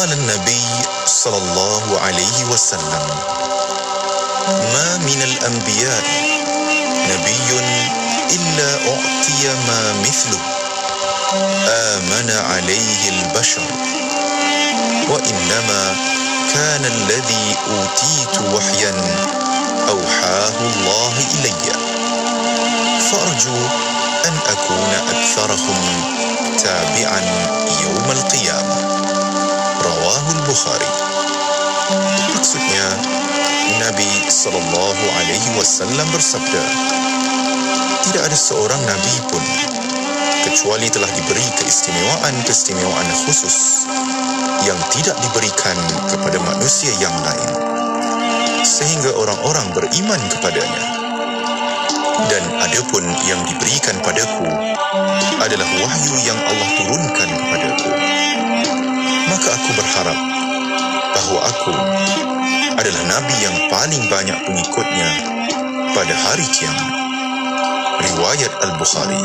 قال النبي صلى الله عليه وسلم: ما من الأنبياء نبي إلا أعطي ما مثله آمن عليه البشر، وإنما كان الذي أوتيت وحيا أوحاه الله إلي، فأرجو أن أكون أكثرهم تابعا يوم القيامة. رواه البخاري. Maksudnya, Nabi SAW bersabda, tidak ada seorang Nabi pun kecuali telah diberi keistimewaan khusus yang tidak diberikan kepada manusia yang lain, sehingga orang-orang beriman kepadanya. Dan adapun yang diberikan padaku adalah wahyu yang Allah turunkan kepadaku. Maka aku berharap bahawa aku adalah Nabi yang paling banyak pengikutnya pada hari kiamat. Riwayat Al-Bukhari.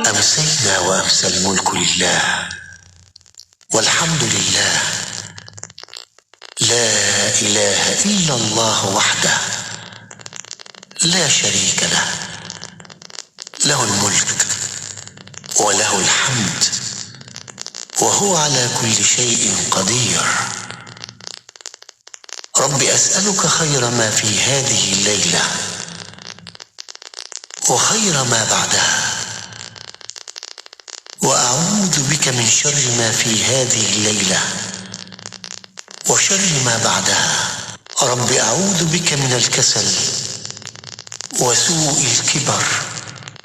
أمسينا وأمسى الملك لله والحمد لله لا إله إلا الله وحده لا شريك له له الملك وله الحمد وهو على كل شيء قدير. رب أسألك خير ما في هذه الليلة وخير ما بعدها، وأعوذ بك من شر ما في هذه الليلة وشر ما بعدها. رب أعوذ بك من الكسل وسوء الكبر.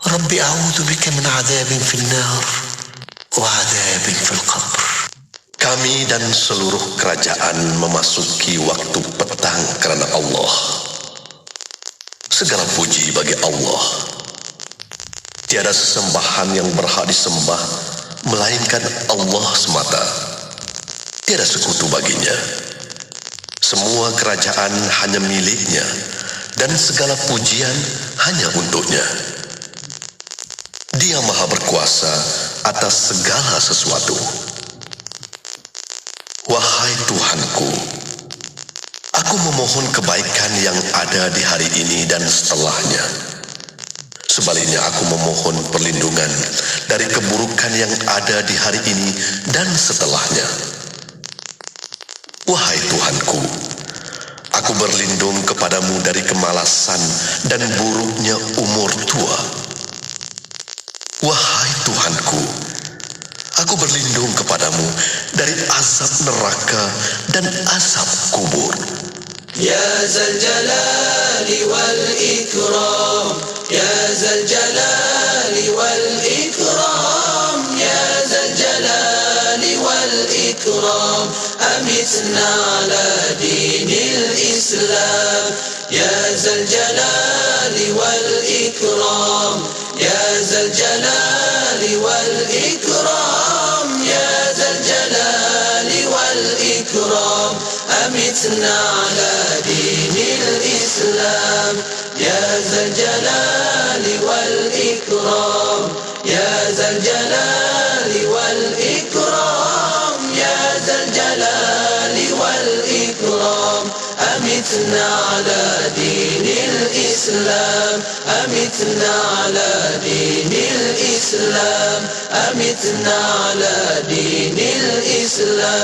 رب أعوذ بك من عذاب في النار وعذاب في القبر. Kami dan seluruh kerajaan memasuki waktu petang kerana Allah. Segala puji bagi Allah. Tiada sesembahan yang berhak disembah melainkan Allah semata. Tiada sekutu baginya. Semua kerajaan hanya miliknya dan segala pujian hanya untuknya. Dia Maha berkuasa atas segala sesuatu. Wahai Tuhanku, aku memohon kebaikan yang ada di hari ini dan setelahnya. Sebaliknya aku memohon perlindungan dari keburukan yang ada di hari ini dan setelahnya. Wahai Tuhanku, aku berlindung kepadamu dari kemalasan dan buruknya umur tua. Wahai Tuhanku, aku berlindung kepadamu dari azab neraka dan azab kubur. Ya Zal Jalali wal Ikram, Ya Zal Jalali wal Ikram, Ya Zal Jalali wal Ikram, amitna ala dinil Islam. Ya Zal Jalali wal Ikram, Ya Zal Jalali wal Ikram, Ya Zal Jalali wal Ikram, amitna ala dinil Islam. Ya Zal Jalali wal Ikram, Ya Zal Jalali wal Ikram, Ya Zal Jalali wal Ikram, amitna ala dinil Islam. أمتنا على دين الإسلام أمتنا على دين الإسلام.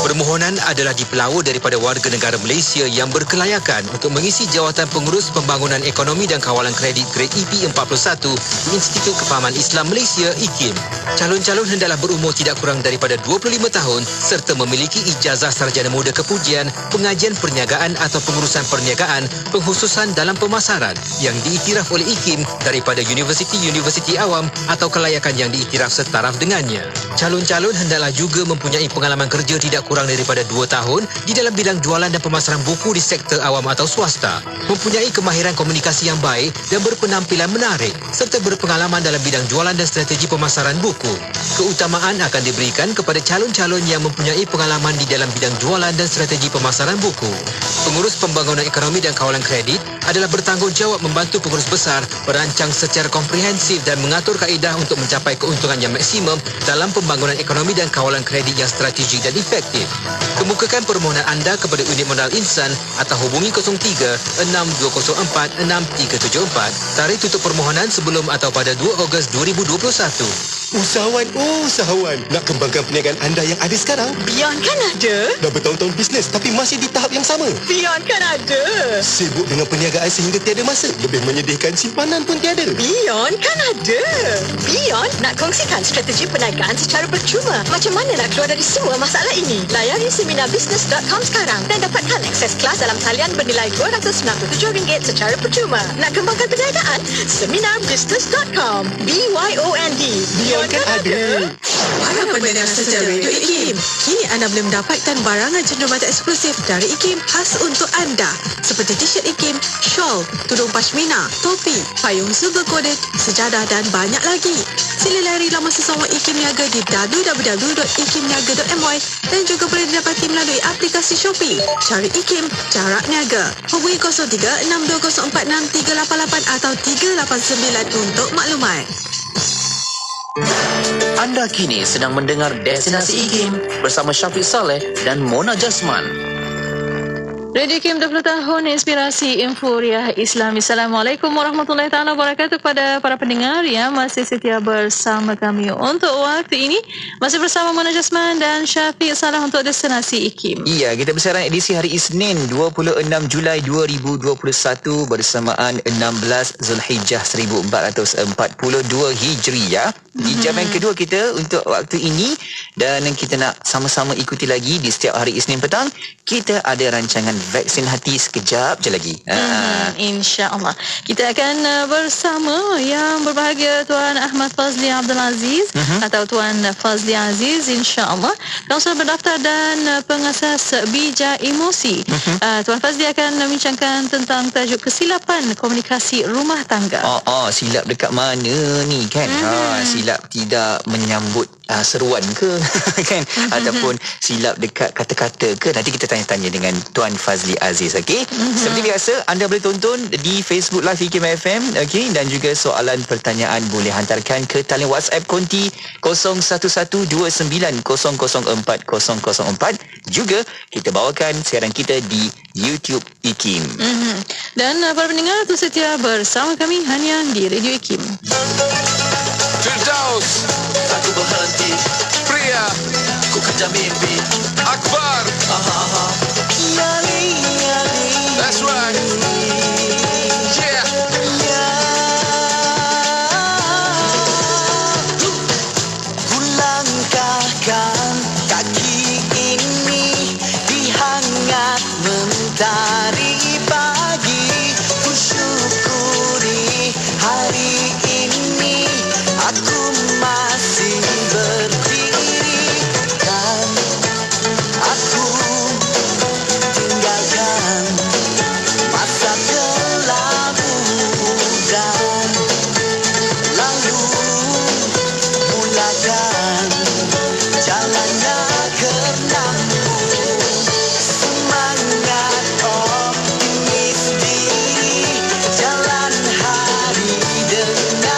Permohonan adalah dipelawa daripada warga negara Malaysia yang berkelayakan untuk mengisi jawatan pengurus pembangunan ekonomi dan kawalan kredit grade EP41 di Institut Kefahaman Islam Malaysia IKIM. Calon-calon hendaklah berumur tidak kurang daripada 25 tahun serta memiliki ijazah sarjana muda kepujian, pengajian perniagaan atau pengurusan perniagaan, pengkhususan dalam pemasaran yang diiktiraf oleh IKIM daripada universiti-universiti awam atau kelayakan yang diiktiraf setaraf dengannya. Calon-calon hendaklah juga mempunyai pengalaman kerja tidak kurang daripada 2 tahun di dalam bidang jualan dan pemasaran buku di sektor awam atau swasta. Mempunyai kemahiran komunikasi yang baik dan berpenampilan menarik serta berpengalaman dalam bidang jualan dan strategi pemasaran buku. Keutamaan akan diberikan kepada calon-calon yang mempunyai pengalaman di dalam bidang jualan dan strategi pemasaran buku. Pengurus Pembangunan Ekonomi dan Kawalan Kredit adalah bertanggungjawab membantu pengurus besar merancang secara komprehensif dan mengatur kaedah untuk mencapai keuntungan yang maksimum dalam pembangunan ekonomi dan kawalan kredit yang strategik dan efektif. Kemukakan permohonan anda kepada unit modal insan atau hubungi 03-6204-6374. Tarikh tutup permohonan sebelum atau pada 2 Ogos 2021. Usahawan, nak kembangkan perniagaan anda yang ada sekarang? Beyond kan ada? Dah bertahun-tahun bisnes tapi masih di tahap yang sama. Beyond kan ada? Sibuk dengan perniagaan sehingga tiada masa. Lebih menyedihkan, simpanan pun tiada. Beyond kan ada? Beyond nak kongsikan strategi perniagaan secara percuma. Macam mana nak keluar dari semua masalah ini? Layari seminarbusiness.com sekarang dan dapatkan akses kelas dalam talian bernilai RM297 secara percuma. Nak kembangkan perniagaan? Seminarbusiness.com. BYOND. Beyond kan ada? Para pendengar setia Radio IKIM, kini anda boleh mendapatkan barangan cenderamata eksklusif dari IKIM khas untuk anda seperti t-shirt IKIM, shawl, tudung pashmina, topi, payung silver coded, sejadah dan banyak lagi. Sila layari laman sesama IKIM Niaga di www.ikimniaga.my dan juga boleh didapati melalui aplikasi Shopee. Cari IKIM, jarak niaga. Hubungi 03-6204-6388 atau 389 untuk maklumat. Anda kini sedang mendengar Destinasi IKIM bersama Syafiq Saleh dan Mona Jasman. Radio IKIM 20 tahun inspirasi Infuriah Islami. Assalamualaikum warahmatullahi taala wabarakatuh kepada para pendengar yang masih setia bersama kami untuk waktu ini. Masih bersama Mona Jasman dan Syafiq Saleh untuk Destinasi IKIM. Ya, kita bersama edisi hari Isnin 26 Julai 2021 bersamaan 16 Zulhijjah 1442 Hijriah. Di jam yang kedua kita untuk waktu ini dan kita nak sama-sama ikuti lagi di setiap hari Isnin petang. Kita ada rancangan vaksin hati sekejap je lagi. InsyaAllah. Kita akan bersama yang berbahagia Tuan Ahmad Fazli Abdul Aziz atau Tuan Fazli Aziz, insyaAllah. Kaunselor berdaftar dan pengasas Bija Emosi. Tuan Fazli akan membincangkan tentang tajuk kesilapan komunikasi rumah tangga. Silap dekat mana ni kan? Silap tidak menyambut seruan ke kan? Ataupun silap dekat kata-kata ke? Nanti kita tanya-tanya dengan Tuan Fazli Aziz, okey? Seperti biasa, anda boleh tonton di Facebook Live IKIM FM, okey? Dan juga soalan pertanyaan boleh hantarkan ke talian WhatsApp konti 0112900404. Juga kita bawakan siaran kita di YouTube IKIM. Dan para pendengar tu setia bersama kami hanya di Radio IKIM. Firdaus, aku berhenti. Pria, ku kejar mimpi. Akbar, that's right. Yeah. Ku langkahkan kaki ini di hangat mentari pagi. Ku syukuri hari ini aku masih berdiri dan aku tinggalkan masa kelabu dan lalu mulakan jalannya karenamu. Semangat optimis diri jalan hari dengan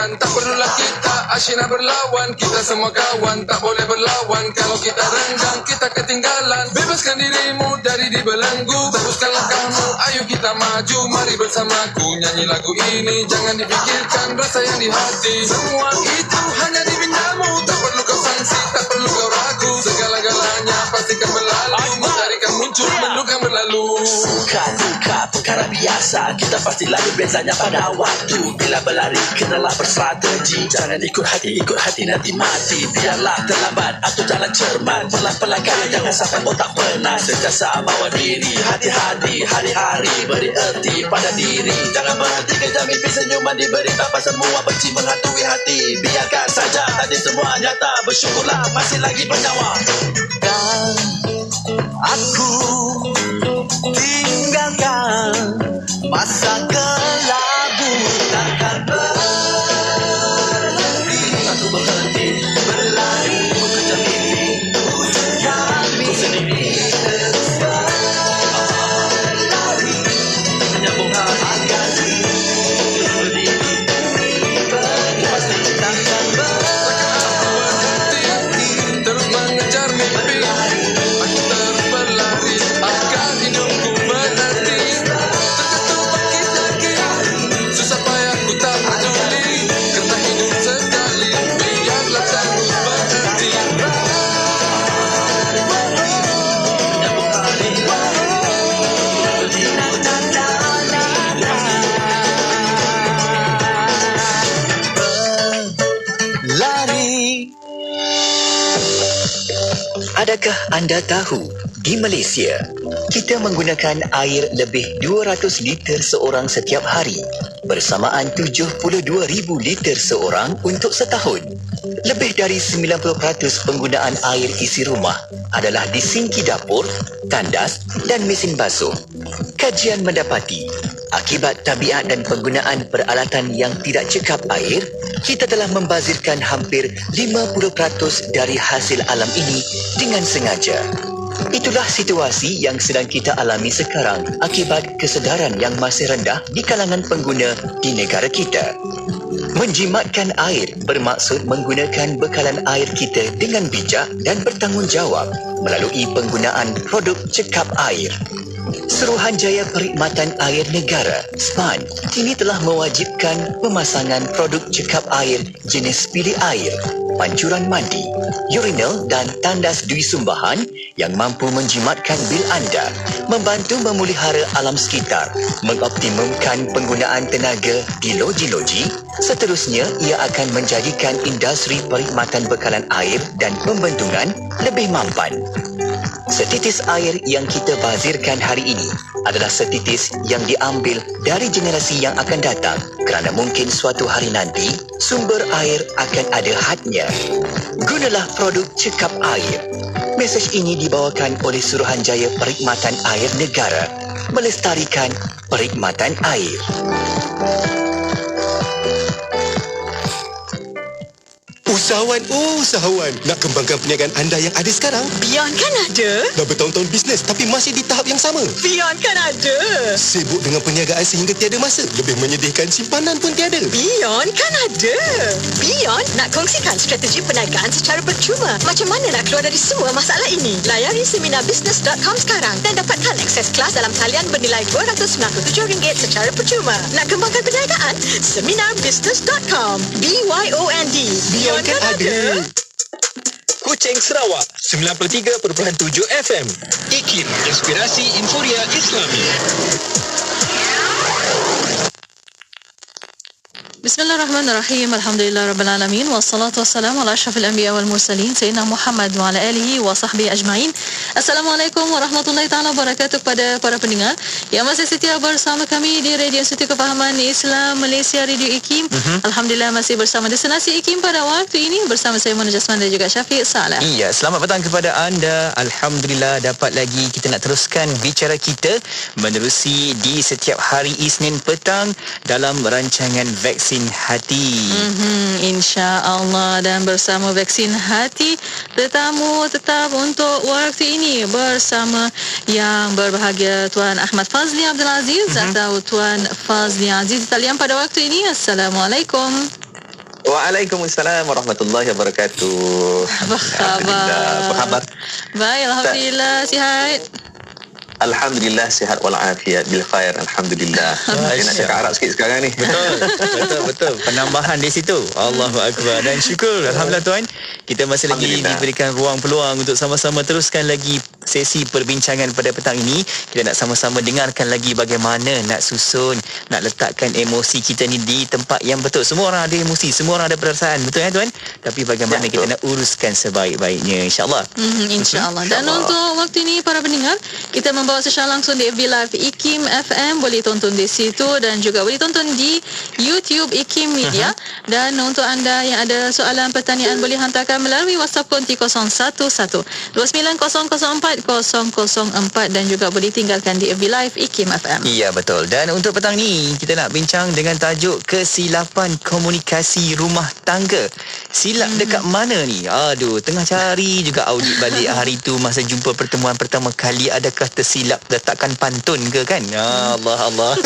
pikiran. Tak perlulah kita asyik nak berlawan. Kita semua kawan, tak boleh berlawan. Kalau kita renggang, kita ketinggalan. Bebaskan dirimu dari dibelenggu. Teruskanlah kamu, ayo kita maju. Mari bersamaku nyanyi lagu ini. Jangan dipikirkan rasa yang di hati. Semua itu hanya di bendamu. Tak perlu kau sangsi, tak perlu kau ragu. Segala-galanya pastikan berlalu. Matahari kan muncul, mendung kan berlalu. Suka duka perkara biasa. Kita pasti lalu bezanya pada waktu. Bila berlari kenalah berstrategi. Jangan ikut hati nanti mati. Biarlah terlambat atau jalan cermat. Pelan-pelan kali jangan sampai otak penat. Sentiasa bawa diri, hati-hati. Hari-hari beri erti pada diri. Jangan berhenti kejar mimpi, senyuman diberi tanpa semua benci menghantui hati. Biarkan saja tadi semua nyata. Bersyukurlah masih lagi bernyawa. Dan aku tinggalkan masa kelabu. Takkan berhenti. Aku berhenti berlari mengejar mimpi. Ku sendiri terus berlari menyambung hari. Berdiri pasti takkan berhenti. Terus mengejar mimpi. Aku terus berlari. Agar hidupku berarti. Terketuk bangkit lagi. Susah payah ku tak peduli. Kerana hidup sekali. Biarlah terus berhenti. menyambung hari. Berlari. Adakah anda tahu, di Malaysia, kita menggunakan air lebih 200 liter seorang setiap hari, bersamaan 72,000 liter seorang untuk setahun. Lebih dari 90% penggunaan air isi rumah adalah di sinki dapur, tandas dan mesin basuh. Kajian mendapati, akibat tabiat dan penggunaan peralatan yang tidak cekap air, kita telah membazirkan hampir 50% dari hasil alam ini dengan sengaja. Itulah situasi yang sedang kita alami sekarang akibat kesedaran yang masih rendah di kalangan pengguna di negara kita. Menjimatkan air bermaksud menggunakan bekalan air kita dengan bijak dan bertanggungjawab melalui penggunaan produk cekap air. Suruhanjaya Perkhidmatan Air Negara (SPAN) kini telah mewajibkan pemasangan produk cekap air jenis pilih air, pancuran mandi, urinal dan tandas dui sumbahan yang mampu menjimatkan bil anda, membantu memelihara alam sekitar, mengoptimumkan penggunaan tenaga di loji-loji. Seterusnya, ia akan menjadikan industri perkhidmatan bekalan air dan pembendungan lebih mampan. Setitis air yang kita bazirkan hari ini adalah setitis yang diambil dari generasi yang akan datang kerana mungkin suatu hari nanti sumber air akan ada hadnya. Gunalah produk cekap air. Mesej ini dibawakan oleh Suruhanjaya Perkhidmatan Air Negara, melestarikan perkhidmatan air. Usahawan. Nak kembangkan perniagaan anda yang ada sekarang? Beyond kan ada? Dah bertahun-tahun bisnes tapi masih di tahap yang sama. Beyond kan ada? Sibuk dengan perniagaan sehingga tiada masa. Lebih menyedihkan, simpanan pun tiada. Beyond kan ada? Beyond nak kongsikan strategi perniagaan secara percuma. Macam mana nak keluar dari semua masalah ini? Layari seminarbusiness.com sekarang dan dapatkan akses kelas dalam talian bernilai RM297 secara percuma. Nak kembangkan perniagaan? Seminarbusiness.com. BYOND. Beyond kan ada? Kuching Sarawak 93.7 FM. IKIM, Inspirasi Inforia Islami. Bismillahirrahmanirrahim. Alhamdulillahirrabbilalamin. Wassalatu wassalamu ala ashrafil anbiya wal mursalin Sayyidina Muhammad wa ala alihi wa sahbihi ajma'in. Assalamualaikum warahmatullahi ta'ala wabarakatuh kepada para pendengar yang masih setia bersama kami di Radio Institut Kefahaman Islam Malaysia, Radio IKIM. Alhamdulillah masih bersama Destinasi IKIM pada waktu ini bersama saya Mona Jasman dan juga Syafiq Saleh. Iya, selamat petang kepada anda. Alhamdulillah dapat lagi kita nak teruskan bicara kita menerusi di setiap hari Isnin petang dalam rancangan Vaksin Hati. InsyaAllah, dan bersama Vaksin Hati, tetamu tetap untuk waktu ini bersama yang berbahagia Tuan Ahmad Fazli Abdul Aziz atau Tuan Fazli Aziz di talian pada waktu ini. Assalamualaikum. Waalaikumsalam warahmatullahi wabarakatuh. Apa khabar? Apa khabar? Baik, Alhamdulillah. Sihat? Alhamdulillah sihat walafiat bil khair. Alhamdulillah. Saya nak cakap Arab sikit sekarang ni. Betul. Penambahan di situ. Allahu Akbar. Dan syukur. Alhamdulillah tuan. Kita masih lagi diberikan ruang peluang untuk sama-sama teruskan lagi sesi perbincangan pada petang ini. Kita nak sama-sama dengarkan lagi bagaimana nak susun, nak letakkan emosi kita ni di tempat yang betul. Semua orang ada emosi, semua orang ada perasaan. Betul ya tuan? Tapi bagaimana kita nak uruskan sebaik-baiknya, insya-Allah. InsyaAllah. Dan untuk waktu ini para pendengar, kita membawa secara langsung di FB Live IKIM FM. Boleh tonton di situ dan juga boleh tonton di YouTube IKIM Media. Dan untuk anda yang ada soalan pertanyaan boleh hantarkan melalui WhatsApp konti 011-2904-004 dan juga boleh tinggalkan di FB Live IKIM FM. Ya, betul. Dan untuk petang ni kita nak bincang dengan tajuk kesilapan komunikasi rumah tangga. Silap dekat mana ni? Aduh, tengah cari juga audit balik hari tu masa jumpa pertemuan pertama kali, adakah tersilap letakkan pantun ke kan? Allah.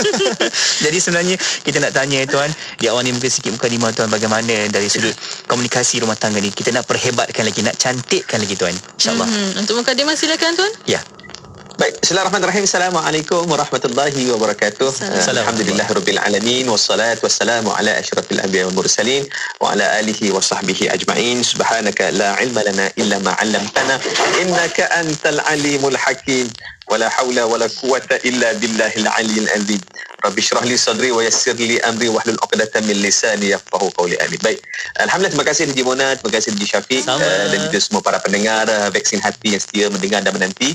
Jadi sebenarnya kita nak tanya tuan, di awal ni mungkin sikit mukadimah tuan, bagaimana dari sudut komunikasi rumah tangga ni kita nak perhebatkan lagi, nak cantikkan lagi tuan, insyaAllah. Untuk mukadimah silakan tuan. Ya. Baik, bismillahirrahmanirrahim. Assalamualaikum warahmatullahi wabarakatuh. Alhamdulillahirabbil alamin wassalatu wassalamu ala asyrafil anbiya wal mursalin wa ala alihi wa sahbihi ajma'in. Subhanaka la ilma lana illa ma 'allamtana innaka antal alimul hakim. Wala haula wala quwwata illa billahil aliyil azim. Rabbi shrah li sadri wa yassir li amri wahlul 'uqdatam min lisani yafqahu qawli. Amin. Baik. Alhamdulillah, terima kasih Haji Mona, terima kasih Haji Syafiq dan juga semua para pendengar Vaksin Hati yang setia mendengar dan menanti.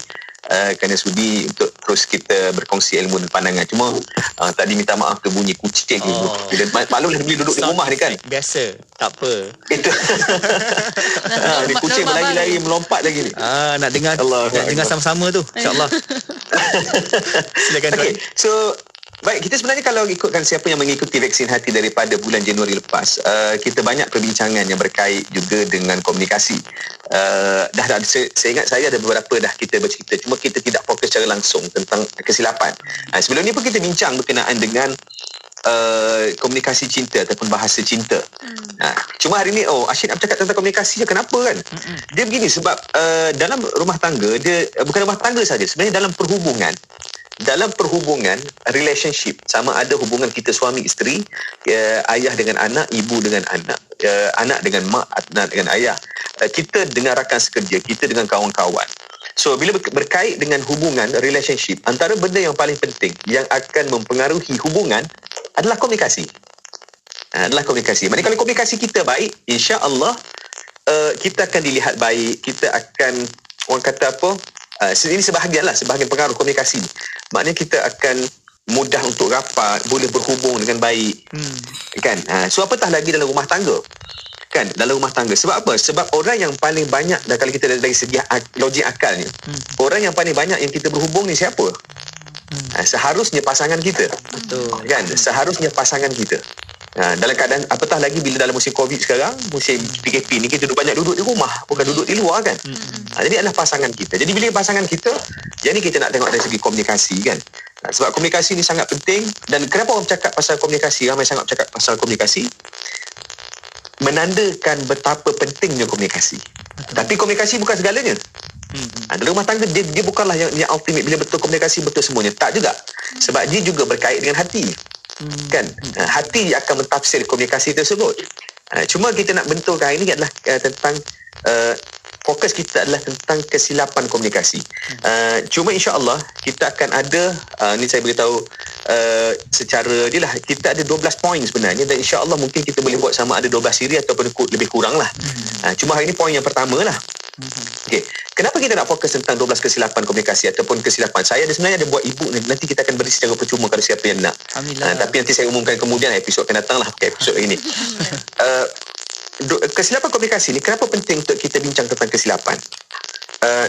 Kerana sudi untuk terus kita berkongsi ilmu dan pandangan. Cuma tadi minta maaf terbunyi kucing. Maklumlah bila duduk di rumah ni kan. Biasa, tak apa. Itu. Ni kucing berlari-lari melompat lagi ni. Nak dengar sama-sama tu, insya-Allah. Silakan. Okay, so baik, kita sebenarnya kalau ikutkan siapa yang mengikuti Vaksin Hati daripada bulan Januari lepas, kita banyak perbincangan yang berkait juga dengan komunikasi. Saya ingat saya ada beberapa dah kita bercerita, cuma kita tidak fokus secara langsung tentang kesilapan. Sebelum ni pun kita bincang berkenaan dengan komunikasi cinta ataupun bahasa cinta. Cuma hari ni Ashid nak cakap tentang komunikasi je, kenapa kan? Dia begini sebab dalam rumah tangga, dia bukan rumah tangga saja, sebenarnya dalam perhubungan relationship, sama ada hubungan kita suami isteri, ayah dengan anak, ibu dengan anak, anak dengan mak, anak dengan ayah, kita dengan rakan sekerja, kita dengan kawan-kawan. So bila berkait dengan hubungan relationship, antara benda yang paling penting yang akan mempengaruhi hubungan adalah komunikasi. Maknanya kalau komunikasi kita baik, insya-Allah kita akan dilihat baik, kita akan, orang kata apa, ini sebahagian pengaruh komunikasi. Maknanya kita akan mudah untuk rapat, boleh berhubung dengan baik. Kan? So apatah lagi dalam rumah tangga. Kan? Dalam rumah tangga. Sebab apa? Sebab orang yang paling banyak, dan kalau kita dari segi logik akalnya, orang yang paling banyak yang kita berhubung ni siapa? Seharusnya pasangan kita. Betul. Kan? Seharusnya pasangan kita. Dalam keadaan apatah lagi bila dalam musim COVID sekarang, musim PKP ni, kita banyak duduk di rumah, bukan duduk di luar kan. Jadi adalah pasangan kita. Jadi bila pasangan kita, yang ni kita nak tengok dari segi komunikasi kan. Sebab komunikasi ni sangat penting. Dan kenapa orang cakap pasal komunikasi, ramai sangat cakap pasal komunikasi, menandakan betapa pentingnya komunikasi. Tapi komunikasi bukan segalanya. Dalam rumah tangga dia bukanlah yang ultimate. Bila betul komunikasi, betul semuanya. Tak juga. Sebab dia juga berkait dengan hati. Kan? Hati akan mentafsir komunikasi tersebut. Cuma kita nak benturkan hari ini adalah tentang fokus kita adalah tentang kesilapan komunikasi. Cuma insya-Allah kita akan ada, ni saya beritahu secara dia lah, kita ada 12 poin sebenarnya, dan insya-Allah mungkin kita boleh buat sama ada 12 siri ataupun lebih kurang lah. Cuma hari ini poin yang pertama lah. Okey, kenapa kita nak fokus tentang 12 kesilapan komunikasi ataupun kesilapan? Saya sebenarnya ada buat ebook ni, nanti kita akan beri secara percuma kalau siapa yang nak. Tapi nanti saya umumkan kemudian episod akan datang lah, episod ini. Kesilapan komunikasi ni kenapa penting untuk kita bincang tentang kesilapan?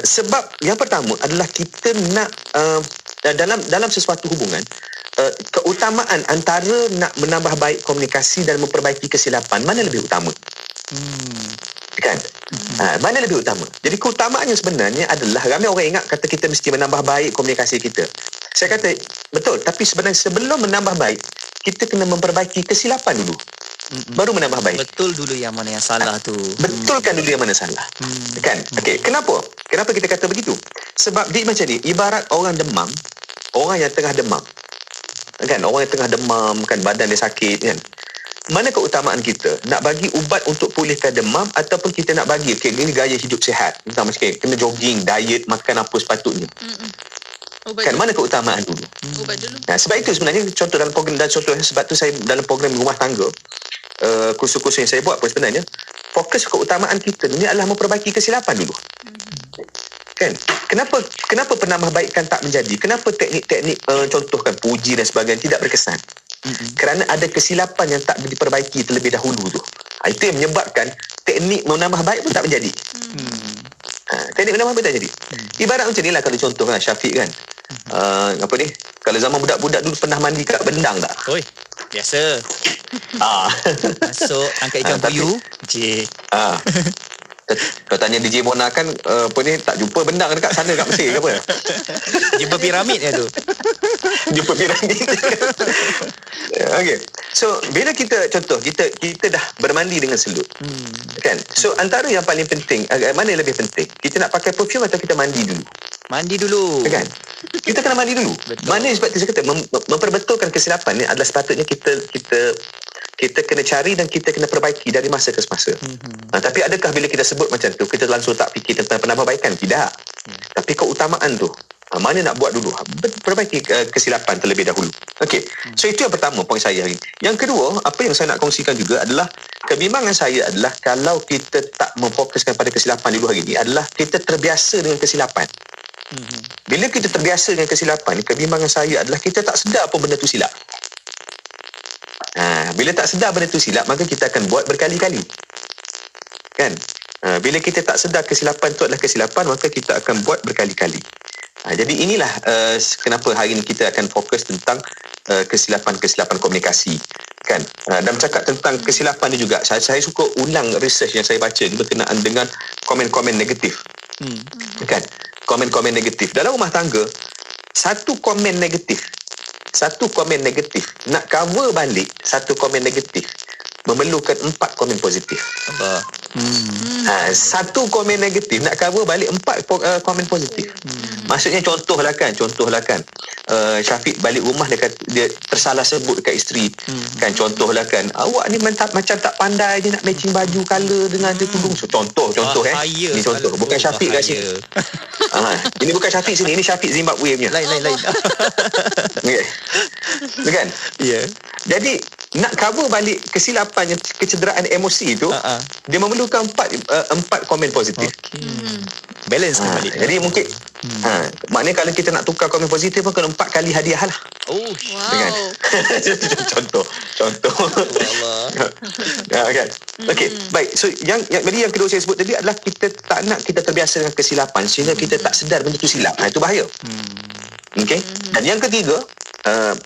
Sebab yang pertama adalah kita nak dalam sesuatu hubungan, keutamaan antara nak menambah baik komunikasi dan memperbaiki kesilapan, mana lebih utama? Kan? Mana lebih utama? Jadi keutamaannya sebenarnya adalah, ramai orang ingat kata kita mesti menambah baik komunikasi kita. Saya kata betul, tapi sebenarnya sebelum menambah baik, kita kena memperbaiki kesilapan dulu. baru menambah baik. Betul dulu yang mana yang salah tu. Betulkan dulu yang mana salah. Kan? Okey, kenapa kita kata begitu? Sebab dia macam ni, ibarat orang demam, orang yang tengah demam. Kan, orang yang tengah demam, kan, badan dia sakit, kan. Mana keutamaan kita? Nak bagi ubat untuk pulihkan demam ataupun kita nak bagi ini gaya hidup sihat. Macam kena jogging, diet, makan apa sepatutnya. Kan, mana keutamaan dulu? Ubat dulu. Nah, sebab itu sebenarnya contoh dalam program, dan contoh sebab tu saya dalam program rumah tangga, kursus-kursus yang saya buat pun sebenarnya fokus keutamaan kita ni adalah memperbaiki kesilapan dulu. Kan? Kenapa penambahbaikan tak menjadi? Kenapa teknik-teknik contohkan puji dan sebagainya tidak berkesan? Kerana ada kesilapan yang tak diperbaiki terlebih dahulu tu. Itu yang menyebabkan teknik menambah baik pun tak menjadi. Teknik menambah baik tak jadi. Ibarat macam ni lah, kalau contohkan Syafiq kan, apa ni, kalau zaman budak-budak dulu pernah mandi kat bendang tak? Oi, biasa. Masuk angkat ikan puyuh. Kau tanya DJ Mona kan, apa ni, tak jumpa bendang dekat sana kat Mesir ke apa? Jumpa piramid ya tu. Jumpa piramid. Okey. So bila kita contoh kita dah bermandi dengan selut. Kan? So antara yang paling penting, mana yang lebih penting? Kita nak pakai perfume atau kita mandi dulu? Mandi dulu. Kan? Kita kena mandi dulu. Betul. Mana sebab tu saya kata memperbetulkan kesilapan ni adalah sepatutnya kita kena cari dan kita kena perbaiki dari masa ke semasa. Tapi adakah bila kita sebut macam tu kita langsung tak fikir tentang penambahbaikan? Tidak. Tapi keutamaan tu, mana nak buat dulu? Perbaiki kesilapan terlebih dahulu. Okey. So itu yang pertama poin saya hari ini. Yang kedua, apa yang saya nak kongsikan juga adalah kebimbangan saya adalah kalau kita tak memfokuskan pada kesilapan dulu hari ini adalah kita terbiasa dengan kesilapan. Bila kita terbiasa dengan kesilapan ni, kebimbangan saya adalah kita tak sedar apa benda tu silap. Bila tak sedar benda tu silap, maka kita akan buat berkali-kali. Kan? Bila kita tak sedar kesilapan tu adalah kesilapan, maka kita akan buat berkali-kali. Jadi inilah kenapa hari ini kita akan fokus tentang kesilapan-kesilapan komunikasi. Kan? Dan bercakap tentang kesilapan ni juga, saya suka ulang research yang saya baca berkenaan dengan komen-komen negatif. Kan? Komen-komen negatif. Dalam rumah tangga, satu komen negatif nak cover balik satu komen negatif memerlukan 4 komen positif. Satu komen negatif nak cover balik 4 komen positif. Maksudnya contohlah kan Syafiq balik rumah dia tersalah sebut dekat isteri. Kan, contohlah kan, awak ni macam tak pandai je nak matching baju color dengan dia tudung. So, contoh ni contoh, bukan Syafiq kat sini. Ini bukan Syafiq sini, ini Syafiq Zimbabwe punya. Lain. Okay. Kan? Ya. Jadi nak cover balik kesilapan, kecederaan emosi itu, dia memerlukan 4 komen positif. Balance balik. Jadi mungkin maknanya kalau kita nak tukar komen positif pun kena 4 kali hadiah lah. Wow. Kan? Contoh. Kan? Okey, baik. So yang kedua saya sebut tadi adalah kita tak nak kita terbiasa dengan kesilapan sehingga kita tak sedar benda tu silap. Itu bahaya. Okey. Dan yang ketiga,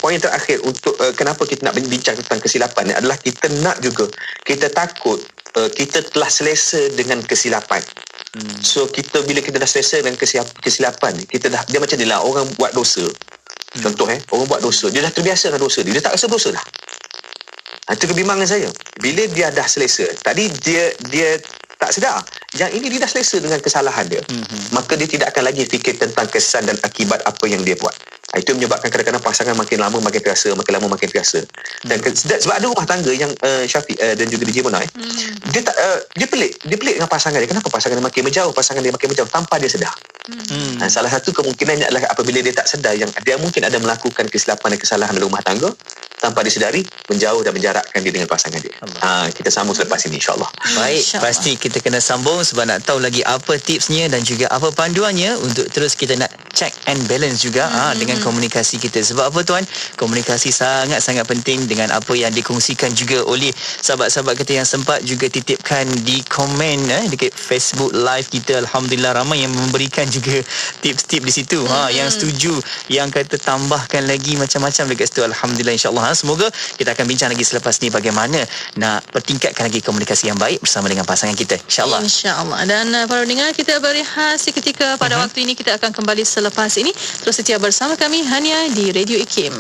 poin terakhir untuk kenapa kita nak bincang tentang kesilapan ni adalah kita nak juga, kita takut kita telah selesa dengan kesilapan. So bila kita dah selesa dengan kesilapan, dia macam ni lah, orang buat dosa. Contoh orang buat dosa, dia dah terbiasa dengan dosa dia tak rasa dosa dah. Itu kebimbangan saya. Bila dia dah selesa, tadi dia tak sedar yang ini dia dah selesa dengan kesalahan dia, maka dia tidak akan lagi fikir tentang kesan dan akibat apa yang dia buat. Itu menyebabkan kadang-kadang pasangan makin lama makin terasa, makin lama makin terasa. Dan sebab ada rumah tangga yang Syafiq dan juga DJ Mona, dia pelik dengan pasangan dia. Kenapa pasangan dia makin menjauh tanpa dia sedar. Salah satu kemungkinannya adalah apabila dia tak sedar yang dia mungkin ada melakukan kesilapan dan kesalahan dalam rumah tangga, tanpa disedari menjauh dan menjarakkan dia dengan pasangan dia. Kita sambung selepas ini, insyaAllah. Baik, pasti kita kena sambung sebab nak tahu lagi apa tipsnya dan juga apa panduannya untuk terus kita nak check and balance juga dengan komunikasi kita. Sebab apa tuan? Komunikasi sangat-sangat penting dengan apa yang dikongsikan juga oleh sahabat-sahabat kita yang sempat juga titipkan di komen dekat Facebook live kita. Alhamdulillah ramai yang memberikan juga tips-tips di situ. Yang setuju, yang kata tambahkan lagi macam-macam dekat situ. Alhamdulillah, insyaAllah. Semoga kita akan bincang lagi selepas ni bagaimana nak pertingkatkan lagi komunikasi yang baik bersama dengan pasangan kita, insyaAllah. InsyaAllah. Dan para pendengar, kita berehat seketika pada waktu ini. Kita akan kembali selepas ini. Terus setia bersama kami hanya di Radio IKIM.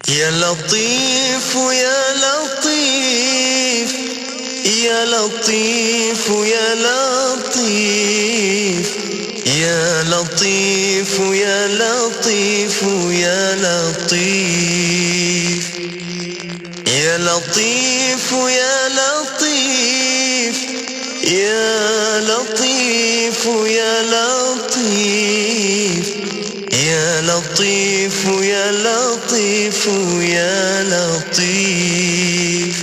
Ya Latif, Ya Latif, Ya Latif, Ya Latif, Ya Latif, Ya Latif, Ya Latif, Ya Latif, Ya Latif, Ya Latif, Ya Latif, Ya Latif, Ya Latif, Ya Latif.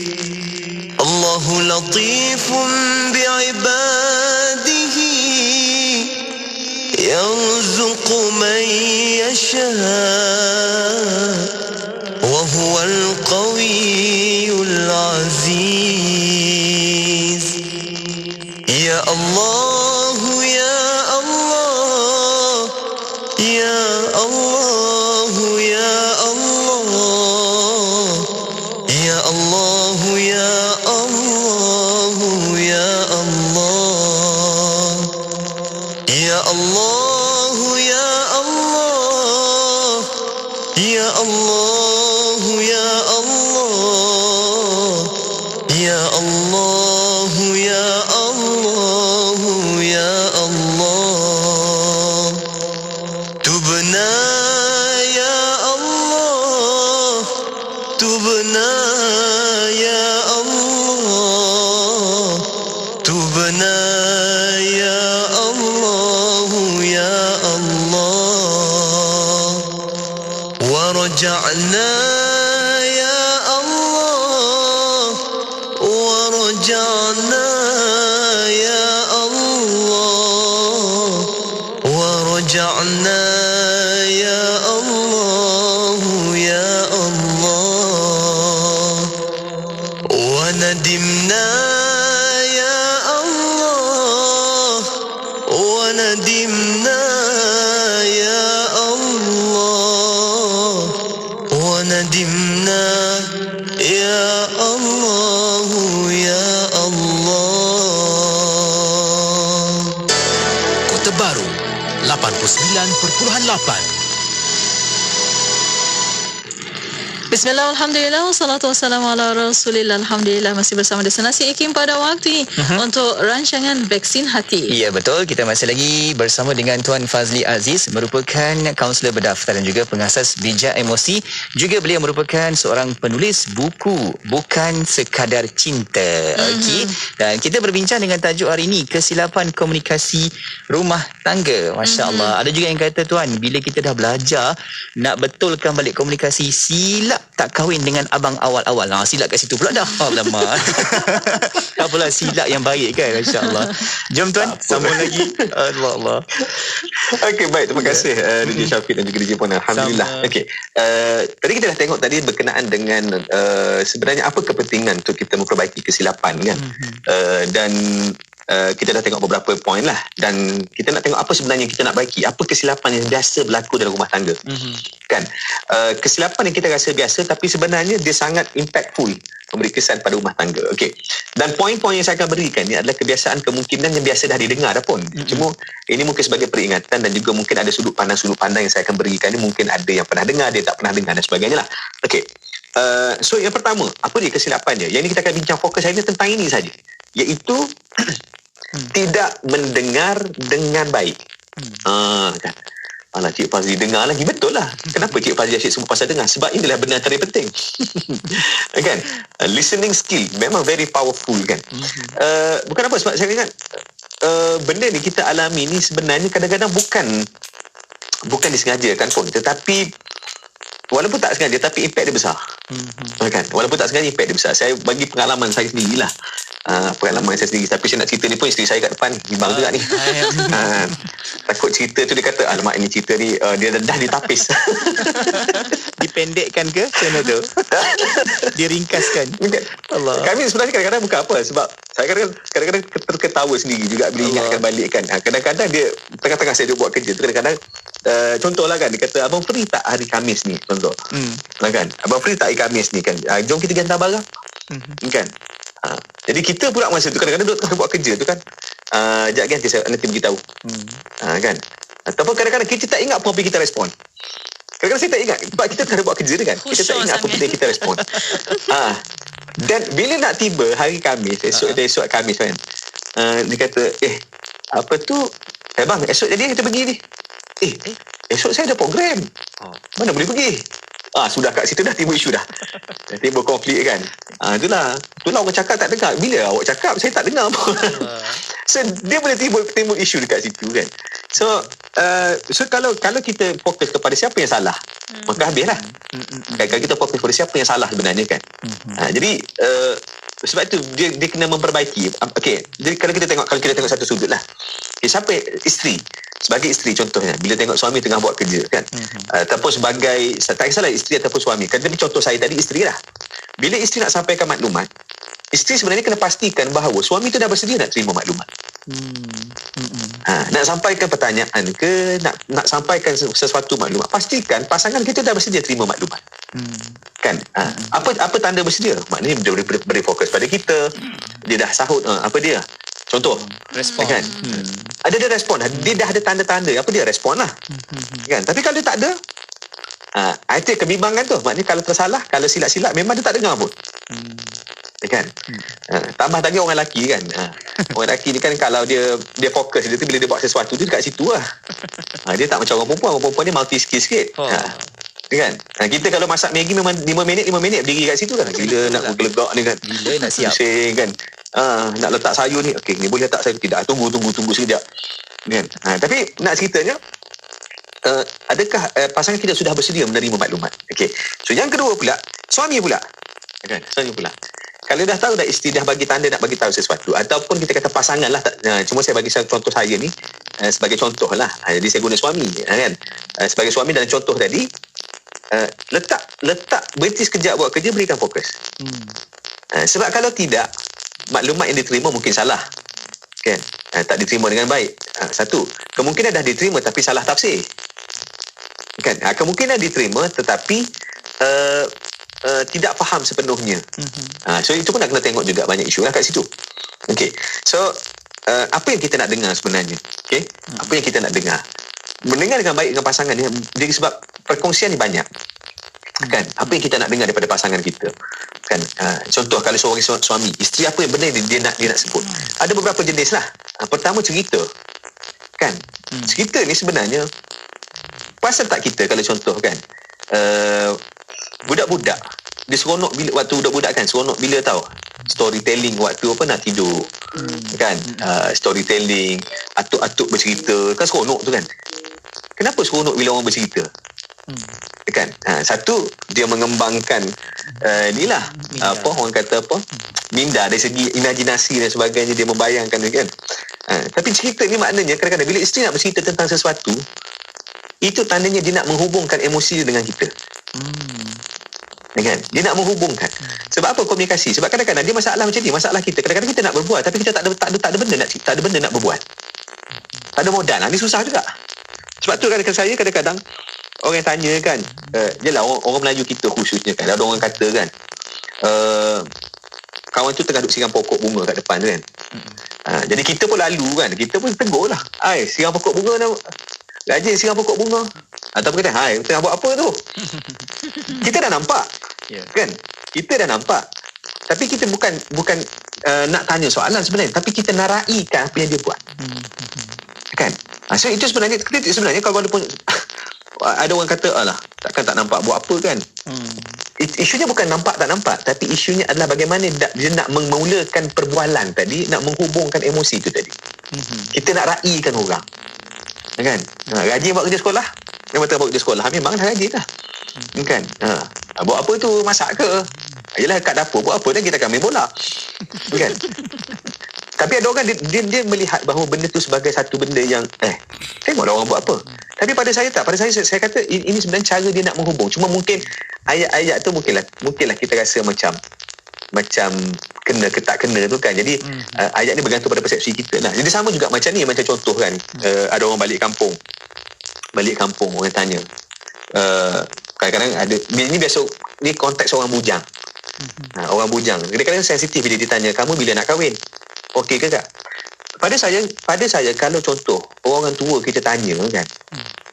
Allahu latifun bi'ibadihi yarzuqu man yasha wa huwal qawiyyul aziz. Ya Allah, Ya Allah, Ya Allah, Ya Allah, Ya Allah, Ya Allah, Ya Allah, Ya Allah, Ya Allah, Ya Allah, Ya Allah, Ya Allah, Ya Allah, Ya Allah. Tubna ya Allah, tubna ya Allah, tubna ya Allah, ya Allah. Warja'na ya Allah, warja'na ya Allah, warja'na ya Allah, ya Allah. Wanadimna ya Allah, wanadimna ya Allah, wanadimna ya Allah, ya Allah. Kota Baru 89.8. Bismillah, Alhamdulillah, wassalatu wassalamu ala Rasulillah. Alhamdulillah, masih bersama Destinasi IKIM pada waktu ini untuk rancangan Vaksin Hati. Ya, betul. Kita masih lagi bersama dengan Tuan Fazli Aziz, merupakan kaunselor berdaftar dan juga pengasas Bijak Emosi. Juga beliau merupakan seorang penulis buku Bukan Sekadar Cinta. Okey. Dan kita berbincang dengan tajuk hari ini, kesilapan komunikasi rumah tangga. Masya Allah. Ada juga yang kata, Tuan, bila kita dah belajar nak betulkan balik komunikasi, silap tak kahwin dengan abang awal-awal. Silap kat situ pula dah. Lama. Apalah silap yang baik kan, insya-Allah. Jom Tuan, sambung lagi. Allah. Okey, baik. Terima kasih DJ Syafiq dan juga DJ Pona. Alhamdulillah. Okey. Tadi kita dah tengok tadi berkenaan dengan sebenarnya apa kepentingan untuk kita memperbaiki kesilapan kan. Dan kita dah tengok beberapa poin lah, dan kita nak tengok apa sebenarnya kita nak baiki, apa kesilapan yang biasa berlaku dalam rumah tangga. Kan, kesilapan yang kita rasa biasa tapi sebenarnya dia sangat impactful, memberi kesan pada rumah tangga. Okey, dan poin-poin yang saya akan berikan ni adalah kebiasaan kemungkinan yang biasa dah didengar dah pun. Cuma ini mungkin sebagai peringatan, dan juga mungkin ada sudut pandang yang saya akan berikan ni mungkin ada yang pernah dengar, dia tak pernah dengar dan sebagainya lah. Okey, so yang pertama, apa dia kesilapannya? Yang ini kita akan bincang, fokus hari ni tentang ini saja, iaitu tidak mendengar dengan baik. Kan? Alah, Cik Fazli dengar lagi. Betul lah. Kenapa Cik Fazli asyik semua pasal dengar? Sebab inilah benda antara yang penting. Kan? Listening skill memang very powerful kan. Bukan apa, sebab saya ingat benda ni kita alami ni sebenarnya kadang-kadang bukan disengajakan pun, tetapi walaupun tak sengaja tapi impact dia besar. Kan? Walaupun tak sengaja impact dia besar. Saya bagi pengalaman saya sendirilah. Pengalaman saya sendiri. Tapi saya nak cerita ni pun isteri saya kat depan bimbang juga ni. Takut cerita tu dia kata, alamak ini cerita ni dia dah ditapis. Dipendekkan ke channel tu? Diringkaskan. Allah. Kami sebenarnya kadang-kadang bukan apa, sebab saya kadang-kadang terketawa sendiri juga bila ingatkan balik kan. Kadang-kadang dia tengah-tengah saya buat kerja tu, kadang-kadang contohlah kan, dia kata, abang free tak hari Khamis ni, contoh. Kan, abang free tak hari Khamis ni kan, jom kita hantar barang. Kan. Jadi kita pula masa tu kadang-kadang duduk buat kerja tu kan, sekejap kan nanti beritahu. Kan. Ataupun kadang-kadang kita tak ingat pun apa kita respon. Kadang-kadang saya tak ingat. Sebab kita tengah buat kerja kan. Kita tak ingat apa benda yang kita respon. Dan bila nak tiba hari Khamis, esok Khamis kan, dia kata, apa tu, bang, esok jadi kita pergi ni. Esok saya ada program. Mana boleh pergi? Sudah kat situ dah timbul isu dah. Dah timbul konflik kan. Itulah orang cakap tak dengar. Bila awak cakap saya tak dengar pun. So dia boleh timbul isu dekat situ kan. So kalau kita fokus kepada siapa yang salah, maka habislah. Kalau kita fokus kepada siapa yang salah sebenarnya kan. Jadi sebab tu dia kena memperbaiki. Okey, jadi kalau kita tengok satu sudut lah. Siapa isteri? Sebagai isteri contohnya, bila tengok suami tengah buat kerja kan, ataupun sebagai, tak kisahlah isteri ataupun suami kan, tapi contoh saya tadi isteri lah. Bila isteri nak sampaikan maklumat, isteri sebenarnya kena pastikan bahawa suami tu dah bersedia nak terima maklumat. Nak sampaikan pertanyaan ke, nak sampaikan sesuatu maklumat, pastikan pasangan kita dah bersedia terima maklumat. Kan? Apa tanda bersedia? Maknanya dia beri fokus pada kita, dia dah sahut apa dia? Contoh, respon kan? Ada dia respon, dia dah ada tanda-tanda apa dia respon lah. Kan? Tapi kalau dia tak ada, itu kebimbangan tu. Maknanya kalau tersalah, kalau silap-silap memang dia tak dengar pun. Kan? Tambah lagi orang lelaki kan. Orang lelaki ni kan kalau dia fokus dia tu, bila dia buat sesuatu tu dekat situ lah. Dia tak macam orang perempuan ni multi skill sikit. Kan? Kita kalau masak Maggi memang 5 minit berdiri kat situ kan. Gila nak bergelegak ni kan. Gila nak siap. Pusing kan. Nak letak sayur ni, okey, ni boleh letak sayur tidak, tunggu sekejap kan. Tapi nak ceritanya, adakah pasangan kita sudah bersedia menerima maklumat? Okey, so yang kedua pula suami pula kan, kalau dah tahu dah isteri dah bagi tanda nak bagi tahu sesuatu, ataupun kita kata pasangan lah, cuma saya bagi contoh saya ni sebagai contoh lah, jadi saya guna suami kan, sebagai suami dalam contoh tadi, letak berhenti sekejap buat kerja, berikan fokus. Sebab kalau tidak, maklumat yang diterima mungkin salah kan, tak diterima dengan baik. Satu, kemungkinan dah diterima tapi salah tafsir kan. Kemungkinan diterima tetapi tidak faham sepenuhnya. So itu pun nak kena tengok juga, banyak isu lah kat situ. Okay, so apa yang kita nak dengar sebenarnya? Okay, apa yang kita nak dengar? Mendengar dengan baik dengan pasangan ni, sebab perkongsian ni banyak kan. Apa yang kita nak dengar daripada pasangan kita kan. Contoh kalau seorang suami, isteri apa yang benda dia nak sebut, ada beberapa jenis lah. Pertama, cerita kan. Cerita ni sebenarnya pasal tak kita, kalau contoh kan, budak-budak dia seronok bila waktu budak-budak kan, seronok bila tahu storytelling waktu apa nak tidur kan. Storytelling, atuk-atuk bercerita kan, seronok tu kan. Kenapa seronok bila orang bercerita? Kan? Satu, dia mengembangkan inilah apa orang kata apa, minda dari segi imajinasi dan sebagainya, dia membayangkan kan. Tapi cerita ni maknanya kadang-kadang bila isteri nak bercerita tentang sesuatu, itu tandanya dia nak menghubungkan emosi dia dengan kita. Kan? Dia nak menghubungkan. Sebab apa komunikasi? Sebab kadang-kadang dia masalah macam ni, masalah kita. Kadang-kadang kita nak berbuat tapi kita tak ada benda nak berbuat. Tak ada modal. Ni susah juga. Sebab tu kadang-kadang saya orang tanya kan, yelah orang Melayu kita khususnya kan, ada orang kata kan, kawan tu tengah duduk siram pokok bunga kat depan tu kan. Jadi kita pun lalu kan, kita pun tegur lah, siram pokok bunga nak rajin siram pokok bunga. Ataupun kata, tengah buat apa tu? Kita dah nampak kan, kita dah nampak, tapi kita bukan nak tanya soalan sebenarnya, tapi kita nak raikan apa yang dia buat kan. So itu sebenarnya kalau walaupun ada orang kata, alah takkan tak nampak buat apa kan. Isunya bukan nampak tak nampak, tapi isunya adalah bagaimana dia nak memulakan perbualan tadi, nak menghubungkan emosi itu tadi. Kita nak raikan orang kan. Rajin buat kerja sekolah, memang tengah buat kerja sekolah, memang dah rajin lah kan. Buat apa tu, masak ke? Yelah kat dapur buat apa, dan kita akan main bola kan. Tapi ada orang dia melihat bahawa benda tu sebagai satu benda yang tengoklah orang buat apa. Tapi pada saya tak. Pada saya kata ini sebenarnya cara dia nak menghubung. Cuma mungkin ayat-ayat tu mungkinlah kita rasa macam kena ke tak kena tu kan. Jadi ayat ni bergantung pada persepsi kita lah. Jadi sama juga macam ni, macam contoh kan, ada orang balik kampung orang tanya, kadang-kadang ada, ini biasa ni konteks orang bujang. Orang bujang kadang-kadang sensitif bila ditanya, kamu bila nak kahwin, okey ke tak? pada saya kalau contoh orang tua kita tanya kan,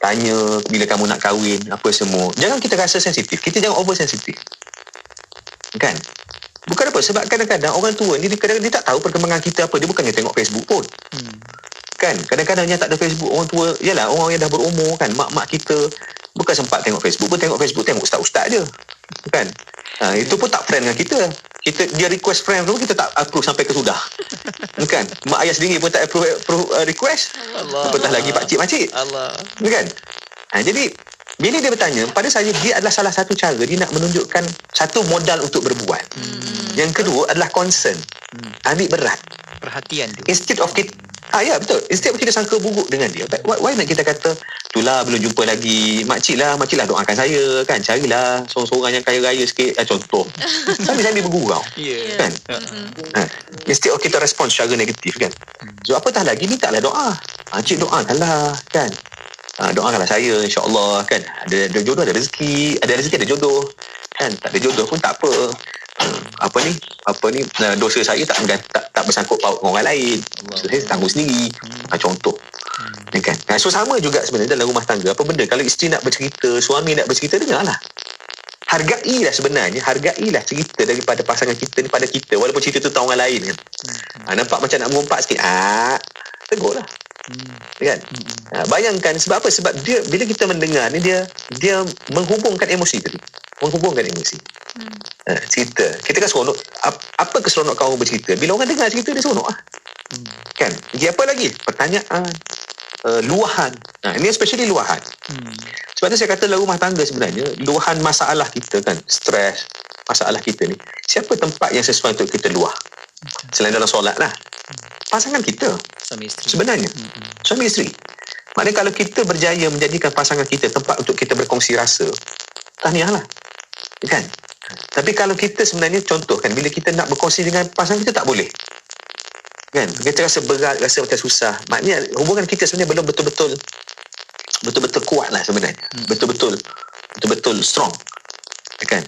tanya bila kamu nak kahwin apa semua, jangan kita rasa sensitif, kita jangan over sensitif kan. Bukan apa, sebab kadang-kadang orang tua ni dia tak tahu perkembangan kita apa, dia bukannya tengok Facebook pun kan. Kadang-kadang yang tak ada Facebook, orang tua, yalah orang yang dah berumur kan, mak-mak kita bukan sempat tengok Facebook pun, tengok ustaz-ustaz je kan. Itu pun tak friend dengan kita, dia request friend tu kita tak approve sampai ke sudah kan. Mak ayah sendiri pun tak approve request, apatah lagi pakcik-makcik kan. Jadi bila dia bertanya, pada saya dia adalah salah satu cara dia nak menunjukkan satu modal untuk berbuat. Yang kedua adalah concern, ambil berat, perhatian tu. Instead of kita ya betul, instead of kita sangka buruk dengan dia, why nak kita kata itulah belum jumpa lagi, makcik lah doakan saya kan, carilah seorang-seorang yang kaya raya sikit, contoh sambil bergurau kan. Instead of kita respon secara negatif kan. So apatah lagi mintalah doa, cik doakanlah kan, doakanlah saya insya-Allah kan, ada jodoh, ada rezeki ada jodoh kan, tak ada jodoh pun tak apa. Apa ni dosa saya tak bersangkut paut dengan orang lain, so, saya tanggung sendiri, contoh kan. So sama juga sebenarnya dalam rumah tangga, apa benda kalau isteri nak bercerita, suami nak bercerita, dengarlah, hargailah cerita daripada pasangan kita ni pada kita, walaupun cerita tu tahu orang lain kan. Nampak macam nak mengumpat sikit, tegurlah kan. Bayangkan sebab apa? Sebab dia bila kita mendengar ni, dia menghubungkan emosi tadi, cerita. Kita kan seronok. Apa keseronokan orang bercerita? Bila orang dengar cerita, dia seronok kan. Jadi apa lagi? Pertanyaan, luahan. Ini especially luahan. Sebab tu saya kata dalam rumah tangga sebenarnya, luahan masalah kita kan, stres, masalah kita ni, siapa tempat yang sesuai untuk kita luah? Selain dalam solat lah, pasangan kita, suami isteri. Sebenarnya suami isteri. Maknanya kalau kita berjaya menjadikan pasangan kita tempat untuk kita berkongsi rasa, tahniahlah kan. Tapi kalau kita sebenarnya contoh kan, bila kita nak berkongsi dengan pasangan kita tak boleh kan, kita rasa berat, rasa macam susah, maknanya hubungan kita sebenarnya belum betul-betul kuat lah sebenarnya, betul-betul strong kan.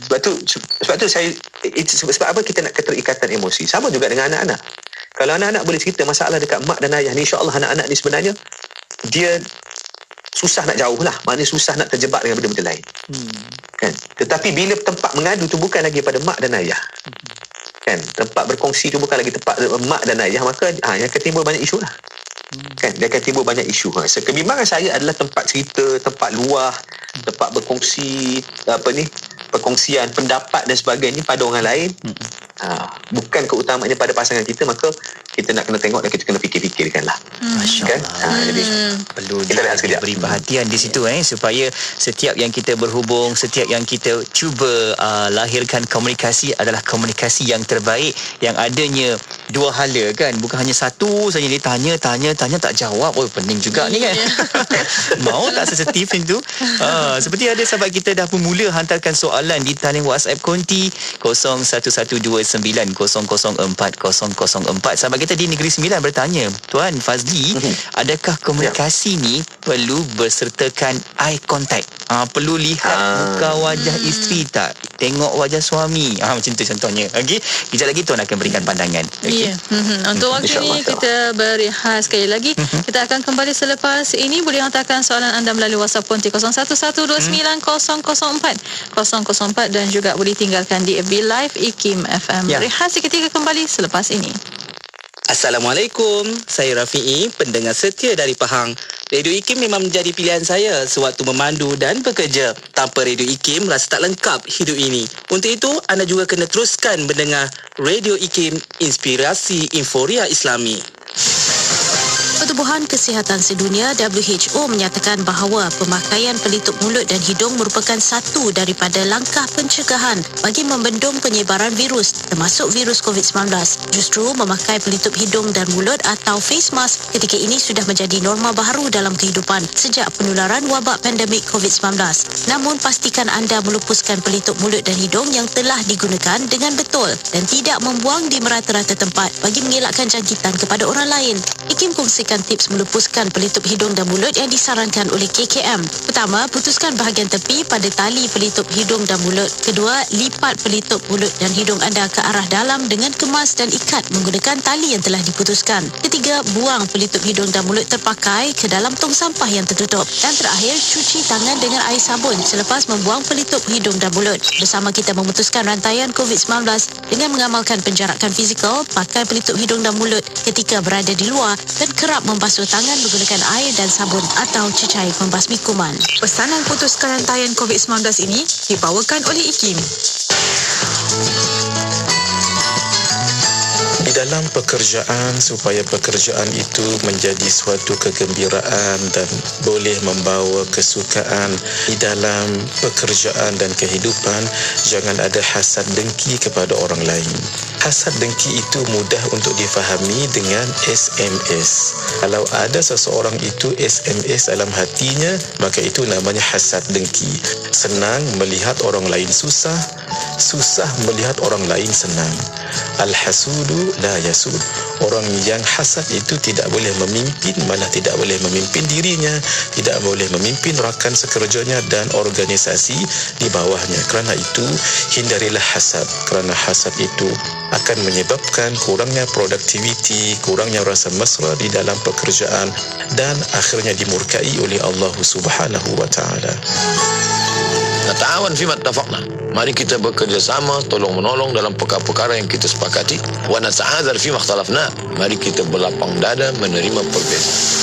Sebab tu saya, sebab apa kita nak keterikatan emosi. Sama juga dengan anak-anak. Kalau anak-anak boleh cerita masalah dekat mak dan ayah ni, insya-Allah anak-anak ni sebenarnya dia susah nak jauh lah, maknanya susah nak terjebak dengan benda-benda lain kan. Tetapi bila tempat mengadu tu bukan lagi pada mak dan ayah kan, tempat berkongsi tu bukan lagi tempat mak dan ayah, maka yang akan timbul banyak isu lah kan. Dia akan timbul banyak isu. Kebimbangan saya adalah tempat cerita, tempat luah, tempat berkongsi, perkongsian pendapat dan sebagainya pada orang lain, bukan keutamaannya pada pasangan kita, maka kita nak kena tengok dan kita kena fikir-fikirkan lah. Kan? Jadi perlu kita beri perhatian di situ supaya setiap yang kita berhubung, setiap yang kita cuba lahirkan komunikasi adalah komunikasi yang terbaik, yang adanya dua hala kan, bukan hanya satu saja. Dia tanya tak jawab, pening juga ni kan. Mau tak sensitif itu? Seperti ada sahabat kita dah pun mula hantarkan soalan di talian WhatsApp konti 0112900404. Sahabat kita di Negeri Sembilan bertanya, Tuan Fazli, adakah komunikasi ni perlu bersertakan eye contact? Perlu lihat muka wajah isteri tak? Tengok wajah suami. Macam tu contohnya. Okey, kejap lagi Tuan akan berikan pandangan. Okay? Untuk waktu ni kita berehat sekali lagi. Kita akan kembali selepas ini. Boleh hantarkan soalan anda melalui WhatsApp konti 0112900404 dan juga boleh tinggalkan di FB Live IKIM FM. Rehat seketika, kembali selepas ini. Assalamualaikum, saya Rafi'i, pendengar setia dari Pahang. Radio IKIM memang menjadi pilihan saya sewaktu memandu dan bekerja. Tanpa Radio IKIM, rasa tak lengkap hidup ini. Untuk itu, anda juga kena teruskan mendengar Radio IKIM, inspirasi Inforia Islami. Pertubuhan Kesihatan Sedunia WHO menyatakan bahawa pemakaian pelitup mulut dan hidung merupakan satu daripada langkah pencegahan bagi membendung penyebaran virus termasuk virus COVID-19. Justru memakai pelitup hidung dan mulut atau face mask ketika ini sudah menjadi norma baharu dalam kehidupan sejak penularan wabak pandemik COVID-19. Namun pastikan anda melupuskan pelitup mulut dan hidung yang telah digunakan dengan betul dan tidak membuang di merata-rata tempat bagi mengelakkan jangkitan kepada orang lain. IKIM kongsikan memberikan tips melupuskan pelitup hidung dan mulut yang disarankan oleh KKM. Pertama, putuskan bahagian tepi pada tali pelitup hidung dan mulut. Kedua, lipat pelitup mulut dan hidung anda ke arah dalam dengan kemas dan ikat menggunakan tali yang telah diputuskan. Ketiga, buang pelitup hidung dan mulut terpakai ke dalam tong sampah yang tertutup. Dan terakhir, cuci tangan dengan air sabun selepas membuang pelitup hidung dan mulut. Bersama kita memutuskan rantaian COVID-19 dengan mengamalkan penjarakan fizikal, pakai pelitup hidung dan mulut ketika berada di luar dan kerap membasuh tangan menggunakan air dan sabun atau cecair pembasmi kuman. Pesanan putuskan rantaian COVID-19 ini dibawakan oleh IKIM. Di dalam pekerjaan, supaya pekerjaan itu menjadi suatu kegembiraan dan boleh membawa kesukaan di dalam pekerjaan dan kehidupan, jangan ada hasad dengki kepada orang lain. Hasad dengki itu mudah untuk difahami dengan SMS. Kalau ada seseorang itu SMS dalam hatinya, maka itu namanya hasad dengki. Senang melihat orang lain susah, susah melihat orang lain senang. Al-hasudu la yasud. Orang yang hasad itu tidak boleh memimpin, malah tidak boleh memimpin dirinya, tidak boleh memimpin rakan sekerjanya dan organisasi di bawahnya. Kerana itu, hindarilah hasad. Kerana hasad itu akan menyebabkan kurangnya produktiviti, kurangnya rasa mesra di dalam pekerjaan dan akhirnya dimurkai oleh Allah Subhanahu wa taala. Nata'awan fi mattafaqna. Mari kita bekerjasama, tolong menolong dalam perkara-perkara yang kita sepakati. Wa nata'adzar fi makhtalafna. Mari kita berlapang dada menerima perbezaan.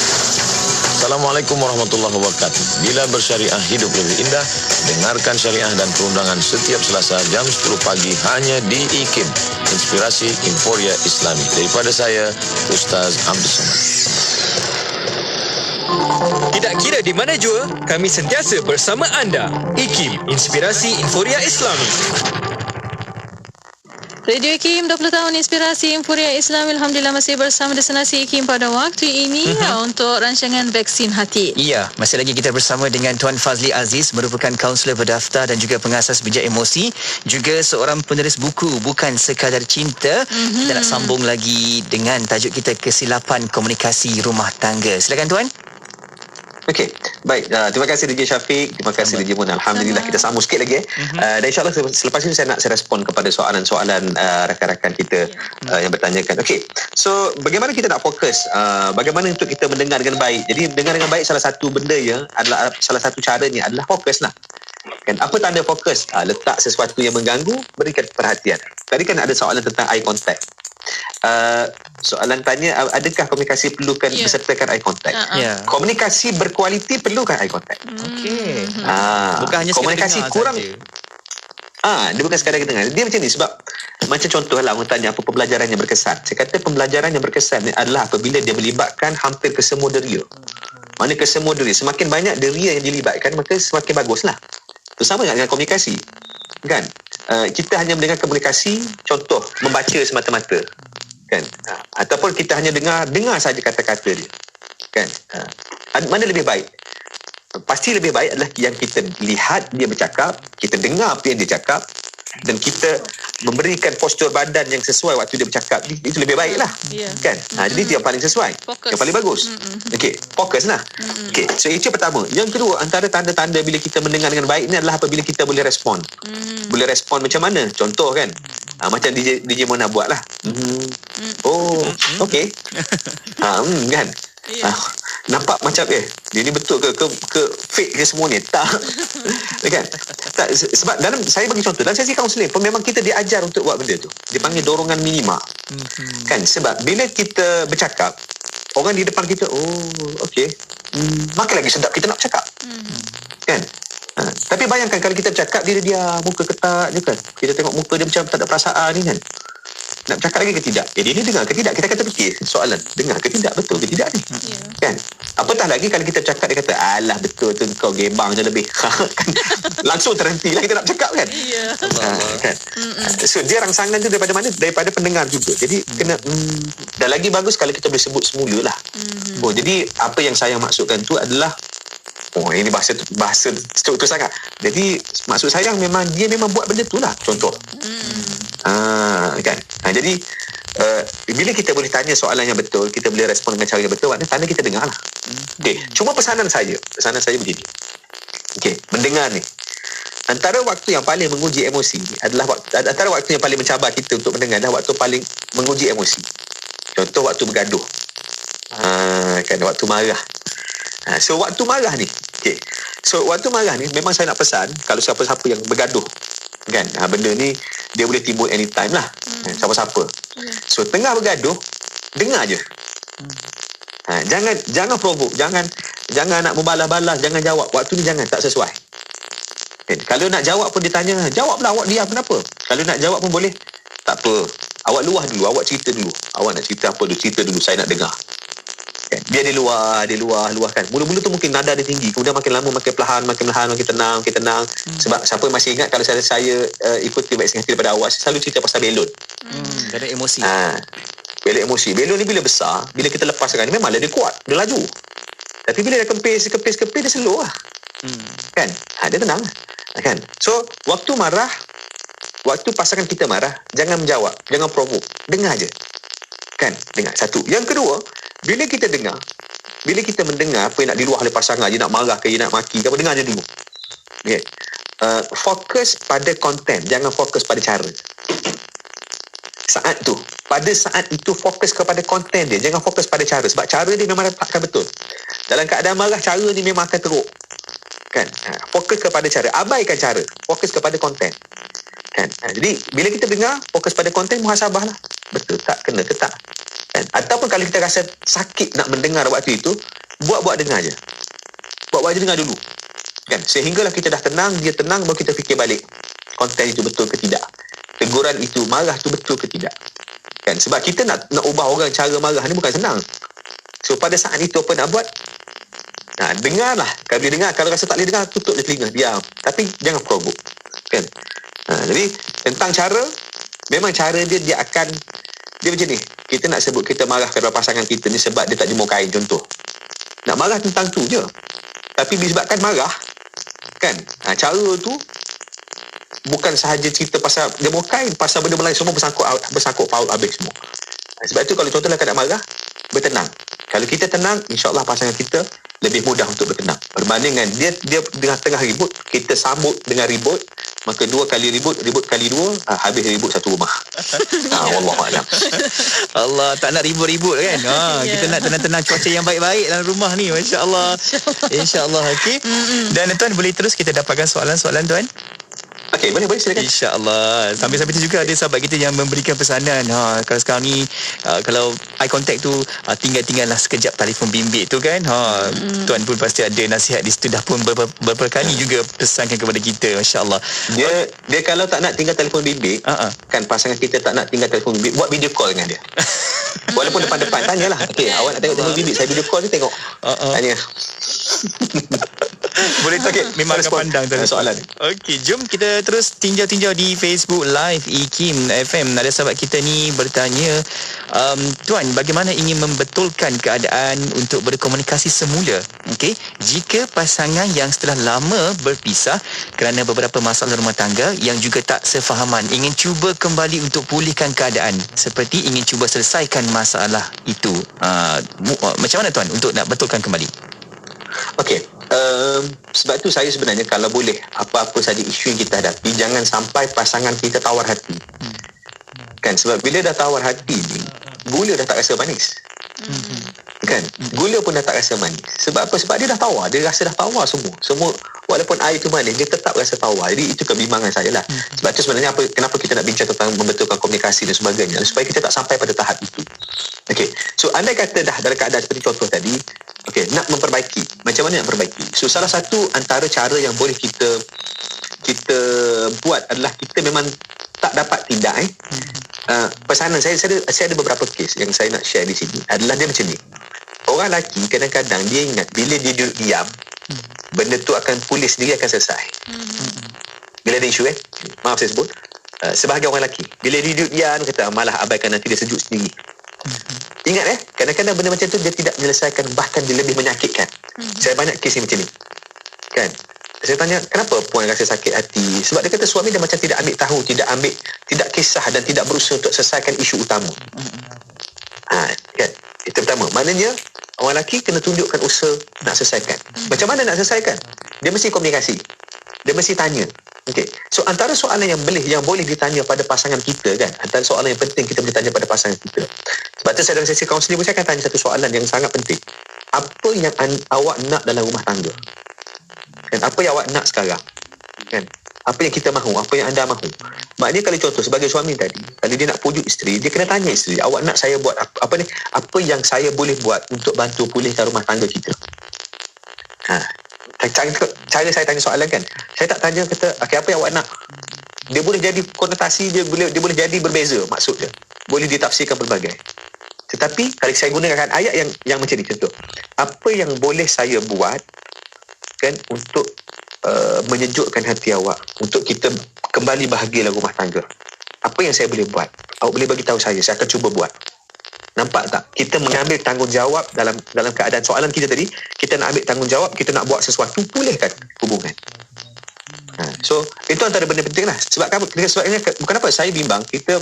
Assalamualaikum warahmatullahi wabarakatuh. Bila bersyariah hidup lebih indah, dengarkan syariah dan perundangan setiap Selasa jam 10 pagi hanya di IKIM, Inspirasi Inforia Islami. Daripada saya, Ustaz Abdul Somad. Tidak kira di mana jua, kami sentiasa bersama anda. IKIM, Inspirasi Inforia Islami. Radio IKIM 20 tahun Inspirasi Inforia Islam. Alhamdulillah masih bersama destinasi IKIM pada waktu ini untuk rancangan vaksin hati. Ya, masih lagi kita bersama dengan Tuan Fazli Aziz, merupakan kaunselor berdaftar dan juga pengasas bijak emosi, juga seorang penulis buku Bukan Sekadar Cinta. Kita nak sambung lagi dengan tajuk kita kesilapan komunikasi rumah tangga. Silakan Tuan. Okey, baik. Terima kasih DJ Syafiq, terima kasih DJ Mun. Alhamdulillah kita sambung sikit lagi. Dan insyaAllah selepas ini saya nak respon kepada soalan-soalan rakan-rakan kita yang bertanyakan. Okey, so bagaimana kita nak fokus? Bagaimana untuk kita mendengar dengan baik? Jadi mendengar dengan baik salah satu benda ya adalah salah satu caranya adalah fokus lah. Kan, apa tanda fokus? Letak sesuatu yang mengganggu, berikan perhatian. Tadi kan ada soalan tentang eye contact. Soalan tanya, adakah komunikasi perlukan bersertakan eye contact? Komunikasi berkualiti perlukan eye contact. Okey. Bukan hanya komunikasi kurang dia bukan sekadar dengar. Dia macam ni sebab macam contohlah orang tanya apa pembelajaran yang berkesan. Saya kata pembelajaran yang berkesan adalah apabila dia melibatkan hampir kesemua deria. Mana kesemua deria, semakin banyak deria yang dilibatkan maka semakin baguslah. Itu sama dengan komunikasi. Kan? Kita hanya mendengar komunikasi, contoh membaca semata-mata, kan? Ataupun kita hanya dengar saja kata-kata dia, kan? Mana lebih baik? Pasti lebih baik adalah yang kita lihat dia bercakap, kita dengar apa yang dia cakap dan kita memberikan postur badan yang sesuai waktu dia bercakap. Itu lebih baik lah, kan? Jadi itu yang paling sesuai, yang paling bagus. Okey, fokus lah. Okey, so itu pertama. Yang kedua, antara tanda-tanda bila kita mendengar dengan baik ni adalah apabila kita boleh respon. Boleh respon macam mana? Contoh kan, macam DJ Mona buat lah. Oh, okey. Kan? Nampak macam dia ni betul ke fake ke semua ni? Tak. Kan? Tak, sebab dalam saya bagi contoh dalam sesi kaunseling pun memang kita diajar untuk buat benda tu. Dipanggil dorongan minima. Kan? Sebab bila kita bercakap, orang di depan kita, okey. Makin lagi sedap kita nak bercakap. Kan? Tapi bayangkan kalau kita bercakap dia diam, muka ketat je kan. Kita tengok muka dia macam tak ada perasaan ni kan. Nak bercakap lagi ke tidak? Dia ni dengar ke tidak? Kita kata fikir soalan, dengar ke tidak? Betul ke tidak ni? Kan? Apatah lagi kalau kita bercakap dia kata, alah betul tu kau gebang je lebih. Kan? Langsung terhenti lah kita nak bercakap kan? Kan? So dia rangsangan tu daripada mana? Daripada pendengar juga. Jadi kena dan lagi bagus kalau kita boleh sebut semula lah. Jadi apa yang saya maksudkan tu adalah ini bahasa struktur sangat. Jadi maksud saya memang dia memang buat benda tu lah. Contoh. Kan? Jadi bila kita boleh tanya soalan yang betul, kita boleh respon dengan cara yang betul, maknanya tanda kita dengar lah. Okay. Cuma pesanan saya begini. Okay, mendengar ni, antara waktu yang paling menguji emosi adalah antara waktu yang paling mencabar kita untuk mendengar adalah waktu paling menguji emosi. Contoh waktu bergaduh, kan, waktu marah. So waktu marah ni, okay. So waktu marah ni memang saya nak pesan, kalau siapa-siapa yang bergaduh, kan, benda ni dia boleh timbul anytime lah, siapa-siapa. So tengah bergaduh, dengar je. Jangan provoke, jangan nak membalas-balas, jangan jawab. Waktu ni jangan, tak sesuai. Okay. Kalau nak jawab pun dia tanya, jawablah, awak diam kenapa? Kalau nak jawab pun boleh, tak apa, awak luah dulu, awak cerita dulu. Awak nak cerita apa dulu, cerita dulu, saya nak dengar. Kan? Biar dia luahkan. Mula-mula tu mungkin nada dia tinggi, kemudian makin lama makin perlahan, makin tenang. Sebab siapa masih ingat kalau saya ikuti vaksin hati daripada awal, saya selalu cerita pasal belon. Ada emosi. Belon emosi. Belon ni bila besar, bila kita lepaskan, memanglah dia kuat, dia laju. Tapi bila dia kempis, dia slow lah. Kan? Dia tenang. Kan? So, waktu marah, waktu pasangan kita marah, jangan menjawab, jangan provoke, dengar je. Kan? Dengar. Satu. Yang kedua, bila kita mendengar apa yang nak diluah oleh pasangan, dia nak marah ke, dia nak maki ke apa, dengar je dulu. Okay. Fokus pada konten, jangan fokus pada cara. Pada saat itu fokus kepada konten dia, jangan fokus pada cara. Sebab cara dia memang takkan betul. Dalam keadaan marah, cara ni memang akan teruk. Kan? Fokus kepada cara, abaikan cara, fokus kepada konten. Kan? Jadi bila kita dengar, fokus pada konten, muhasabah lah, betul tak, kena ke tak. Kan? Ataupun kalau kita rasa sakit nak mendengar waktu itu, buat dengar je. Buat dengar dulu. Kan? Sehinggalah kita dah tenang, dia tenang, baru kita fikir balik konten itu betul ke tidak, teguran itu, marah itu betul ke tidak. Kan? Sebab kita nak ubah orang cara marah ni bukan senang. So pada saat itu apa nak buat? Dengarlah. Kalau boleh dengar, kalau rasa tak boleh dengar, tutup je telinga, diam. Tapi jangan provoke. Kan? Jadi tentang cara, memang cara dia macam ni. Kita nak sebut kita marah kepada pasangan kita ni sebab dia tak jemur kain, contoh. Nak marah tentang tu je. Tapi disebabkan marah, kan, cara tu bukan sahaja cerita pasal jemur kain, pasal benda lain semua bersangkut paut habis semua. Sebab itu kalau contohlah nak marah, bertenang. Kalau kita tenang, insya-Allah pasangan kita lebih mudah untuk bertenang. Berbanding dengan dia tengah ribut, kita sambut dengan ribut, maka 2 kali ribut kali 2, habis ribut satu rumah. Wallahualam. Allah, tak nak ribut-ribut kan. Kita nak tenang-tenang, cuaca yang baik-baik dalam rumah ni, masya-Allah. Insya-Allah. Okey. Dan tuan boleh terus kita dapatkan soalan-soalan tuan. Okey, boleh silakan. InsyaAllah. Sambil-sambil tu juga ada sahabat kita yang memberikan pesanan. Kalau sekarang ni, kalau eye contact tu, tinggal-tinggallah sekejap telefon bimbit tu kan. Tuan pun pasti ada nasihat di situ, dah pun beberapa kali juga pesankan kepada kita. Masya-Allah. Dia kalau tak nak tinggal telefon bimbit, kan pasangan kita tak nak tinggal telefon bimbit, buat video call dengan dia. Walaupun depan-depan, tanyalah. Okey, awak nak tengok telefon bimbit, saya video call je tengok. Tanya. Boleh tak? Okay, memang akan pandang soalan. Okey, jom kita terus tinjau-tinjau di Facebook Live IKIM FM. Ada sahabat kita ni bertanya, tuan, bagaimana ingin membetulkan keadaan untuk berkomunikasi semula? Okey, jika pasangan yang setelah lama berpisah kerana beberapa masalah rumah tangga yang juga tak sefahaman, ingin cuba kembali untuk pulihkan keadaan, seperti ingin cuba selesaikan masalah itu. Macam mana tuan untuk nak betulkan kembali? Okey, sebab tu saya sebenarnya kalau boleh, apa-apa saja isu yang kita hadapi, jangan sampai pasangan kita tawar hati. Kan, sebab bila dah tawar hati ni, gula dah tak rasa manis. Kan, gula pun dah tak rasa manis. Sebab apa? Sebab dia dah tawar, dia rasa dah tawar semua. Walaupun air tu manis, dia tetap rasa tawar. Jadi itu kebimbangan saya lah. Sebab tu sebenarnya kenapa kita nak bincang tentang membetulkan komunikasi dan sebagainya, supaya kita tak sampai pada tahap itu. Okey, so andai kata dah dalam keadaan seperti contoh tadi, okey, nak memperbaiki. Macam mana nak perbaiki? So salah satu antara cara yang boleh kita buat adalah kita memang tak dapat tidak pesanan saya ada beberapa kes yang saya nak share di sini adalah dia macam ni. Orang lelaki kadang-kadang dia ingat bila dia duduk diam, benda tu akan pulih sendiri, akan selesai. Bila ada isu maaf saya sebut, sebahagian orang lelaki bila dia duduk diam kata malah abaikan, nanti dia sejuk sendiri. Ingat kadang-kadang benda macam tu dia tidak menyelesaikan, bahkan dia lebih menyakitkan. Saya banyak kes yang macam ni. Kan? Saya tanya, kenapa puan rasa sakit hati? Sebab dia kata suami dia macam tidak ambil tahu, tidak kisah dan tidak berusaha untuk selesaikan isu utama. Kan? Itu pertama. Maknanya orang lelaki kena tunjukkan usaha nak selesaikan. Macam mana nak selesaikan? Dia mesti komunikasi. Dia mesti tanya. Okey. So antara soalan yang boleh ditanya pada pasangan kita kan. Antara soalan yang penting kita boleh tanya pada pasangan kita. Sebab tu saya dalam sesi kaunseling pun saya akan tanya satu soalan yang sangat penting. Apa yang awak nak dalam rumah tangga? Kan? Apa yang awak nak sekarang? Kan? Apa yang kita mahu? Apa yang anda mahu? Maknanya kalau contoh sebagai suami tadi, kalau dia nak pujuk isteri, dia kena tanya isteri, awak nak saya buat apa yang saya boleh buat untuk bantu pulihkan rumah tangga kita? Cara saya tanya soalan kan, saya tak tanya kata okay, apa yang awak nak. Dia boleh jadi konotasi dia boleh jadi berbeza maksud dia, boleh ditafsirkan pelbagai. Tetapi kalau saya gunakan ayat yang macam ni, contoh, apa yang boleh saya buat kan untuk menyejukkan hati awak, untuk kita kembali bahagia dalam rumah tangga? Apa yang saya boleh buat? Awak boleh bagi tahu saya akan cuba buat. Nampak tak? Kita mengambil tanggungjawab dalam keadaan soalan kita tadi, kita nak ambil tanggungjawab, kita nak buat sesuatu, pulihkan hubungan. So, itu antara benda penting lah. Sebabnya, bukan apa, saya bimbang, kita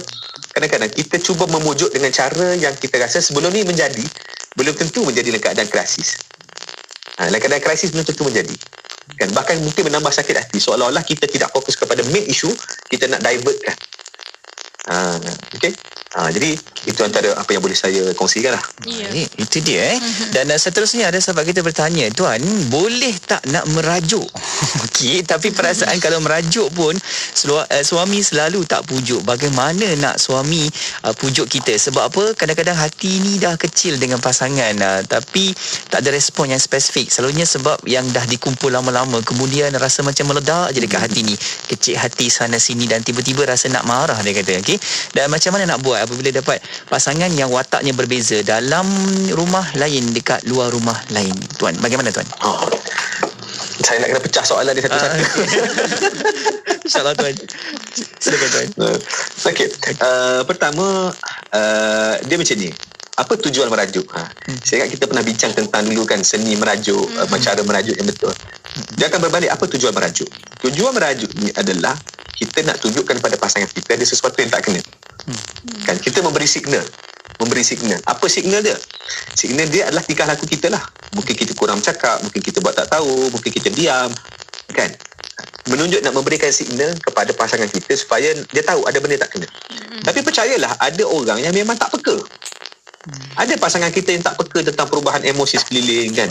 kadang-kadang kita cuba memujuk dengan cara yang kita rasa sebelum ni menjadi, belum tentu menjadi dalam keadaan krisis. Dalam keadaan krisis belum tentu menjadi. Kan? Bahkan mungkin menambah sakit hati, seolah-olah kita tidak fokus kepada main issue, kita nak divertkan. Okay? Jadi itu antara apa yang boleh saya kongsikan lah. Itu dia Dan seterusnya ada sahabat kita bertanya, tuan, boleh tak nak merajuk? Okey, tapi perasaan kalau merajuk pun suami selalu tak pujuk. Bagaimana nak suami pujuk kita? Sebab apa? Kadang-kadang hati ni dah kecil dengan pasangan, tapi tak ada respon yang spesifik. Selalunya sebab yang dah dikumpul lama-lama, kemudian rasa macam meledak je dekat hati ni, kecil hati sana sini, dan tiba-tiba rasa nak marah, dia kata. Okey, dan macam mana nak buat apabila dapat pasangan yang wataknya berbeza, dalam rumah lain dekat luar rumah lain, tuan? Bagaimana, tuan? Saya nak kena pecah soalan dia satu-satu. InsyaAllah, tuan. Silakan, tuan. Okey. Pertama, dia macam ni. Apa tujuan merajuk? Saya ingat kita pernah bincang tentang dulu kan, seni merajuk, cara merajuk yang betul. Dia akan berbalik, apa tujuan merajuk? Tujuan merajuk ni adalah kita nak tunjukkan pada pasangan kita ada sesuatu yang tak kena. Kan, kita memberi signal. Apa signal dia? Signal dia adalah tingkah laku kita lah. Mungkin kita kurang bercakap, mungkin kita buat tak tahu, mungkin kita diam, kan? Nak memberikan signal kepada pasangan kita supaya dia tahu ada benda tak kena. Tapi percayalah, ada orang yang memang tak peka. Ada pasangan kita yang tak peka tentang perubahan emosi sekeliling, kan?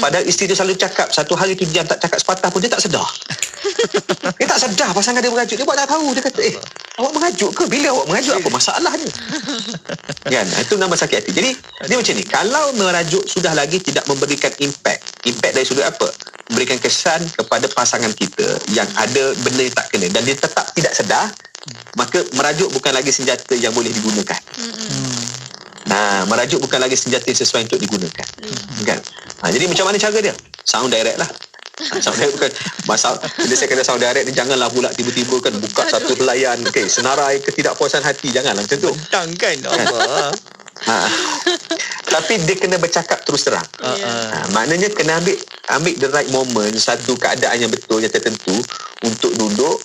Padahal isteri dia selalu cakap, satu hari tu diam tak cakap sepatah pun dia tak sedar. Dia tak sedar pasangan dia merajuk. Dia buat tak tahu. Dia kata, awak merajuk ke? Bila awak merajuk, apa masalahnya? Kan? Itu nama sakit hati. Jadi dia macam ni, kalau merajuk sudah lagi tidak memberikan impact dari sudut apa? Memberikan kesan kepada pasangan kita yang ada benda yang tak kena dan dia tetap tidak sedar, maka merajuk bukan lagi senjata yang boleh digunakan. Merajuk bukan lagi senjata yang sesuai untuk digunakan. Kan? Jadi macam mana cara dia? Sound direct lah. Sound direct bukan masalah. Bila saya kata sound direct ni, janganlah pula tiba-tiba kan buka satu helaian, senarai ketidakpuasan hati. Janganlah macam tu. Bentang kan Allah. Tapi dia kena bercakap terus terang. Maknanya kena ambil the right moment, satu keadaan yang betul, yang tertentu, untuk duduk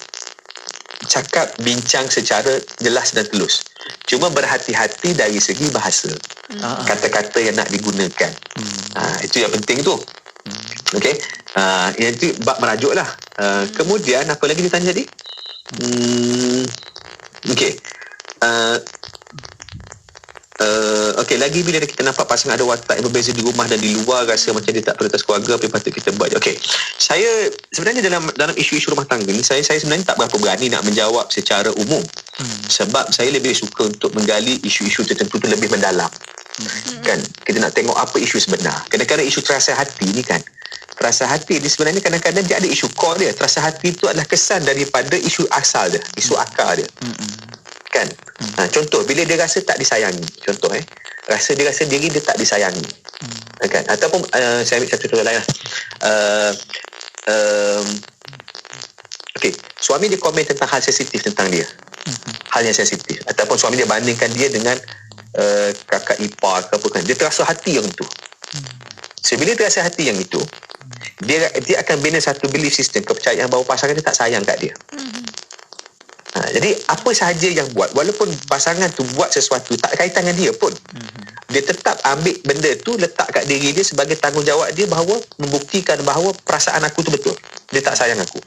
cakap, bincang secara jelas dan telus. Cuma berhati-hati dari segi bahasa, kata-kata yang nak digunakan. Itu yang penting tu. Okey, itu bab merajuk lah. Kemudian apa lagi ditanya tadi? Okey. Okey, lagi bila kita nampak pasangan ada watak yang berbeza di rumah dan di luar, rasa macam dia tak prioritas keluarga, apa yang patut kita buat? Okey, saya sebenarnya dalam isu-isu rumah tangga ni, saya sebenarnya tak berapa berani nak menjawab secara umum. Sebab saya lebih suka untuk menggali isu-isu tertentu tu lebih mendalam. Kan, kita nak tengok apa isu sebenar. Kadang-kadang isu terasa hati ni kan, terasa hati ni sebenarnya kadang-kadang dia ada isu core dia. Terasa hati tu adalah kesan daripada isu asal dia, isu akar dia. Kan? Contoh, bila dia rasa tak disayangi, contoh dia rasa diri dia tak disayangi, kan? Ataupun saya ambil satu contoh lain lah. Okey, suami dia komen tentang hal sensitif tentang dia, hal yang sensitif, ataupun suami dia bandingkan dia dengan kakak ipar ke apa kan, dia terasa hati yang itu. So bila terasa hati yang itu, dia akan bina satu belief system, kepercayaan bahawa pasangan dia tak sayang kat dia. Jadi apa sahaja yang buat, walaupun pasangan tu buat sesuatu tak kaitan dengan dia pun, dia tetap ambil benda tu letak kat diri dia sebagai tanggungjawab dia, bahawa membuktikan bahawa perasaan aku tu betul, dia tak sayang aku.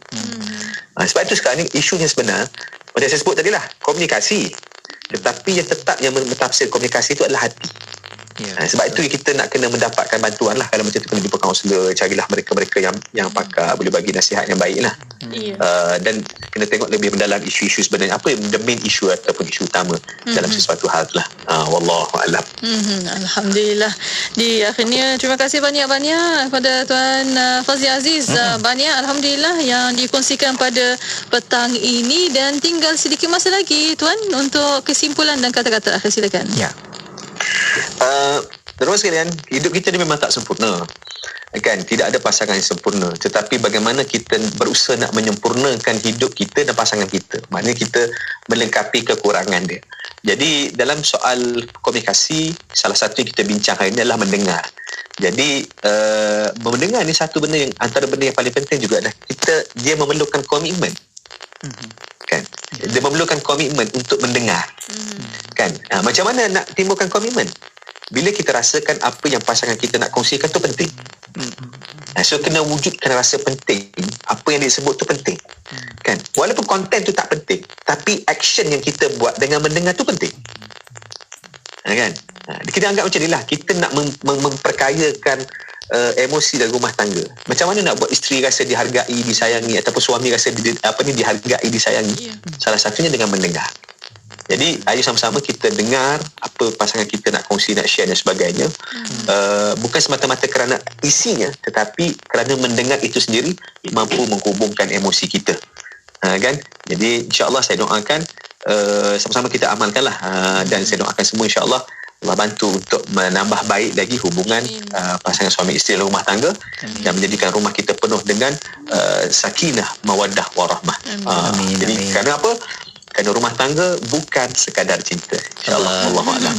Sebab itu sekarang ni isunya sebenar, macam saya sebut tadi lah, komunikasi. Tetapi yang tetap yang mentafsir komunikasi itu adalah hati. Sebab itu kita nak kena mendapatkan bantuan lah. Kalau macam tu kena jumpa kaunselor, carilah mereka-mereka yang pakar, boleh bagi nasihat yang baik lah. Dan kena tengok lebih mendalam isu-isu sebenarnya, apa the main issue ataupun isu utama dalam sesuatu hal tu lah. Wallahualam. Alhamdulillah. Di akhirnya terima kasih banyak-banyak kepada Tuan Fazli Aziz. Banyak Alhamdulillah yang dikongsikan pada petang ini, dan tinggal sedikit masa lagi Tuan untuk kesimpulan dan kata-kata akhir. Silakan. Terus sekalian, hidup kita ni memang tak sempurna, kan? Tidak ada pasangan yang sempurna, tetapi bagaimana kita berusaha nak menyempurnakan hidup kita dan pasangan kita, maknanya kita melengkapi kekurangan dia. Jadi dalam soal komunikasi, salah satu yang kita bincang hari ini adalah mendengar. Jadi mendengar ni satu benda yang, antara benda yang paling penting juga adalah dia memerlukan komitmen, kan? Dia memerlukan komitmen untuk mendengar, kan? Macam mana nak timbulkan komitmen? Bila kita rasakan apa yang pasangan kita nak kongsikan tu penting. So kena wujudkan rasa penting, apa yang disebut tu penting, kan? Walaupun konten tu tak penting, tapi action yang kita buat dengan mendengar tu penting, kan? Kita anggap macam ni lah, kita nak memperkayakan emosi dalam rumah tangga. Macam mana nak buat isteri rasa dihargai, disayangi, ataupun suami rasa dihargai, disayangi? Salah satunya dengan mendengar. Jadi ayo sama-sama kita dengar apa pasangan kita nak kongsi, nak share dan sebagainya. Bukan semata-mata kerana isinya, tetapi kerana mendengar itu sendiri mampu menghubungkan emosi kita, kan? Jadi insya-Allah saya doakan sama-sama kita amalkanlah, dan saya doakan semua insya-Allah Allah bantu untuk menambah baik lagi hubungan pasangan suami isteri dalam rumah tangga, dan menjadikan rumah kita penuh dengan sakinah, mawaddah, warahmah. Jadi kerana apa? Kerana rumah tangga bukan sekadar cinta. InsyaAllah. Wallahualam.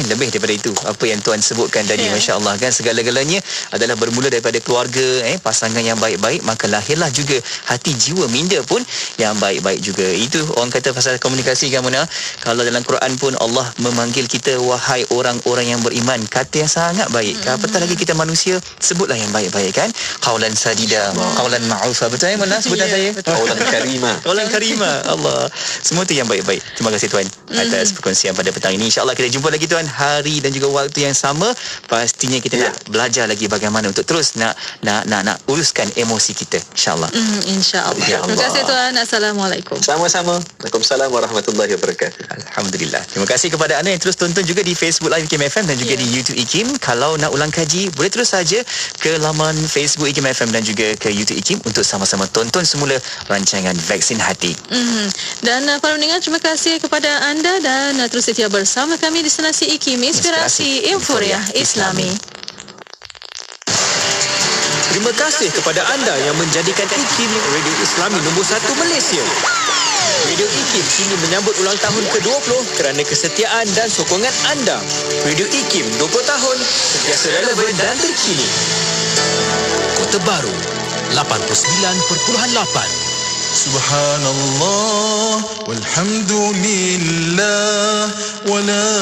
Lebih daripada itu. Apa yang Tuan sebutkan tadi, Masya Allah, kan? Segala-galanya adalah bermula daripada keluarga, pasangan yang baik-baik, maka lahirlah juga hati jiwa minda pun yang baik-baik juga. Itu orang kata pasal komunikasi, kan Mona? Kalau dalam Quran pun Allah memanggil kita, wahai orang-orang yang beriman. Kata yang sangat baik. Apatah lagi kita manusia, sebutlah yang baik-baik, kan? Qaulan sadida, qaulan ma'rufa. Betul Mona sebutan saya? Qaulan karima. Qaulan karima. Allah. Semua tu yang baik-baik. Terima kasih Tuan atas perkongsian pada petang ini. InsyaAllah kita jumpa lagi Tuan hari dan juga waktu yang sama. Pastinya kita nak belajar lagi bagaimana untuk terus nak uruskan emosi kita. InsyaAllah. InsyaAllah. Terima kasih Tuan. Assalamualaikum. Sama-sama. Waalaikumsalam warahmatullahi wabarakatuh. Alhamdulillah. Terima kasih kepada anda yang terus tonton juga di Facebook Live IKIM FM dan juga di YouTube IKIM. Kalau nak ulang kaji, boleh terus saja ke laman Facebook IKIM FM dan juga ke YouTube IKIM untuk sama-sama tonton semula rancangan Vaksin Hati. Dan para pendengar, terima kasih kepada anda dan terus setia bersama kami di Destinasi IKIM, Inspirasi Euforia Islami. Terima kasih kepada anda yang menjadikan IKIM Radio Islami nombor 1 Malaysia. Radio IKIM kini menyambut ulang tahun ke-20 kerana kesetiaan dan sokongan anda. Radio IKIM 20 tahun, sentiasa relevan dan terkini. Kota Baru 89.8. Subhanallah walhamdulillah wa la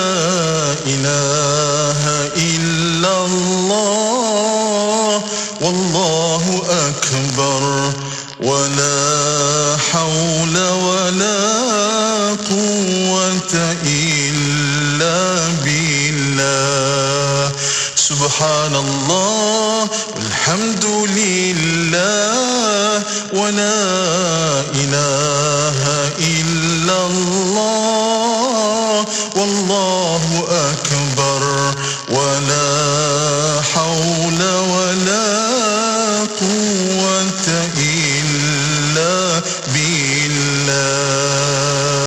ilaha illallah wallahu akbar wa la hawla wa la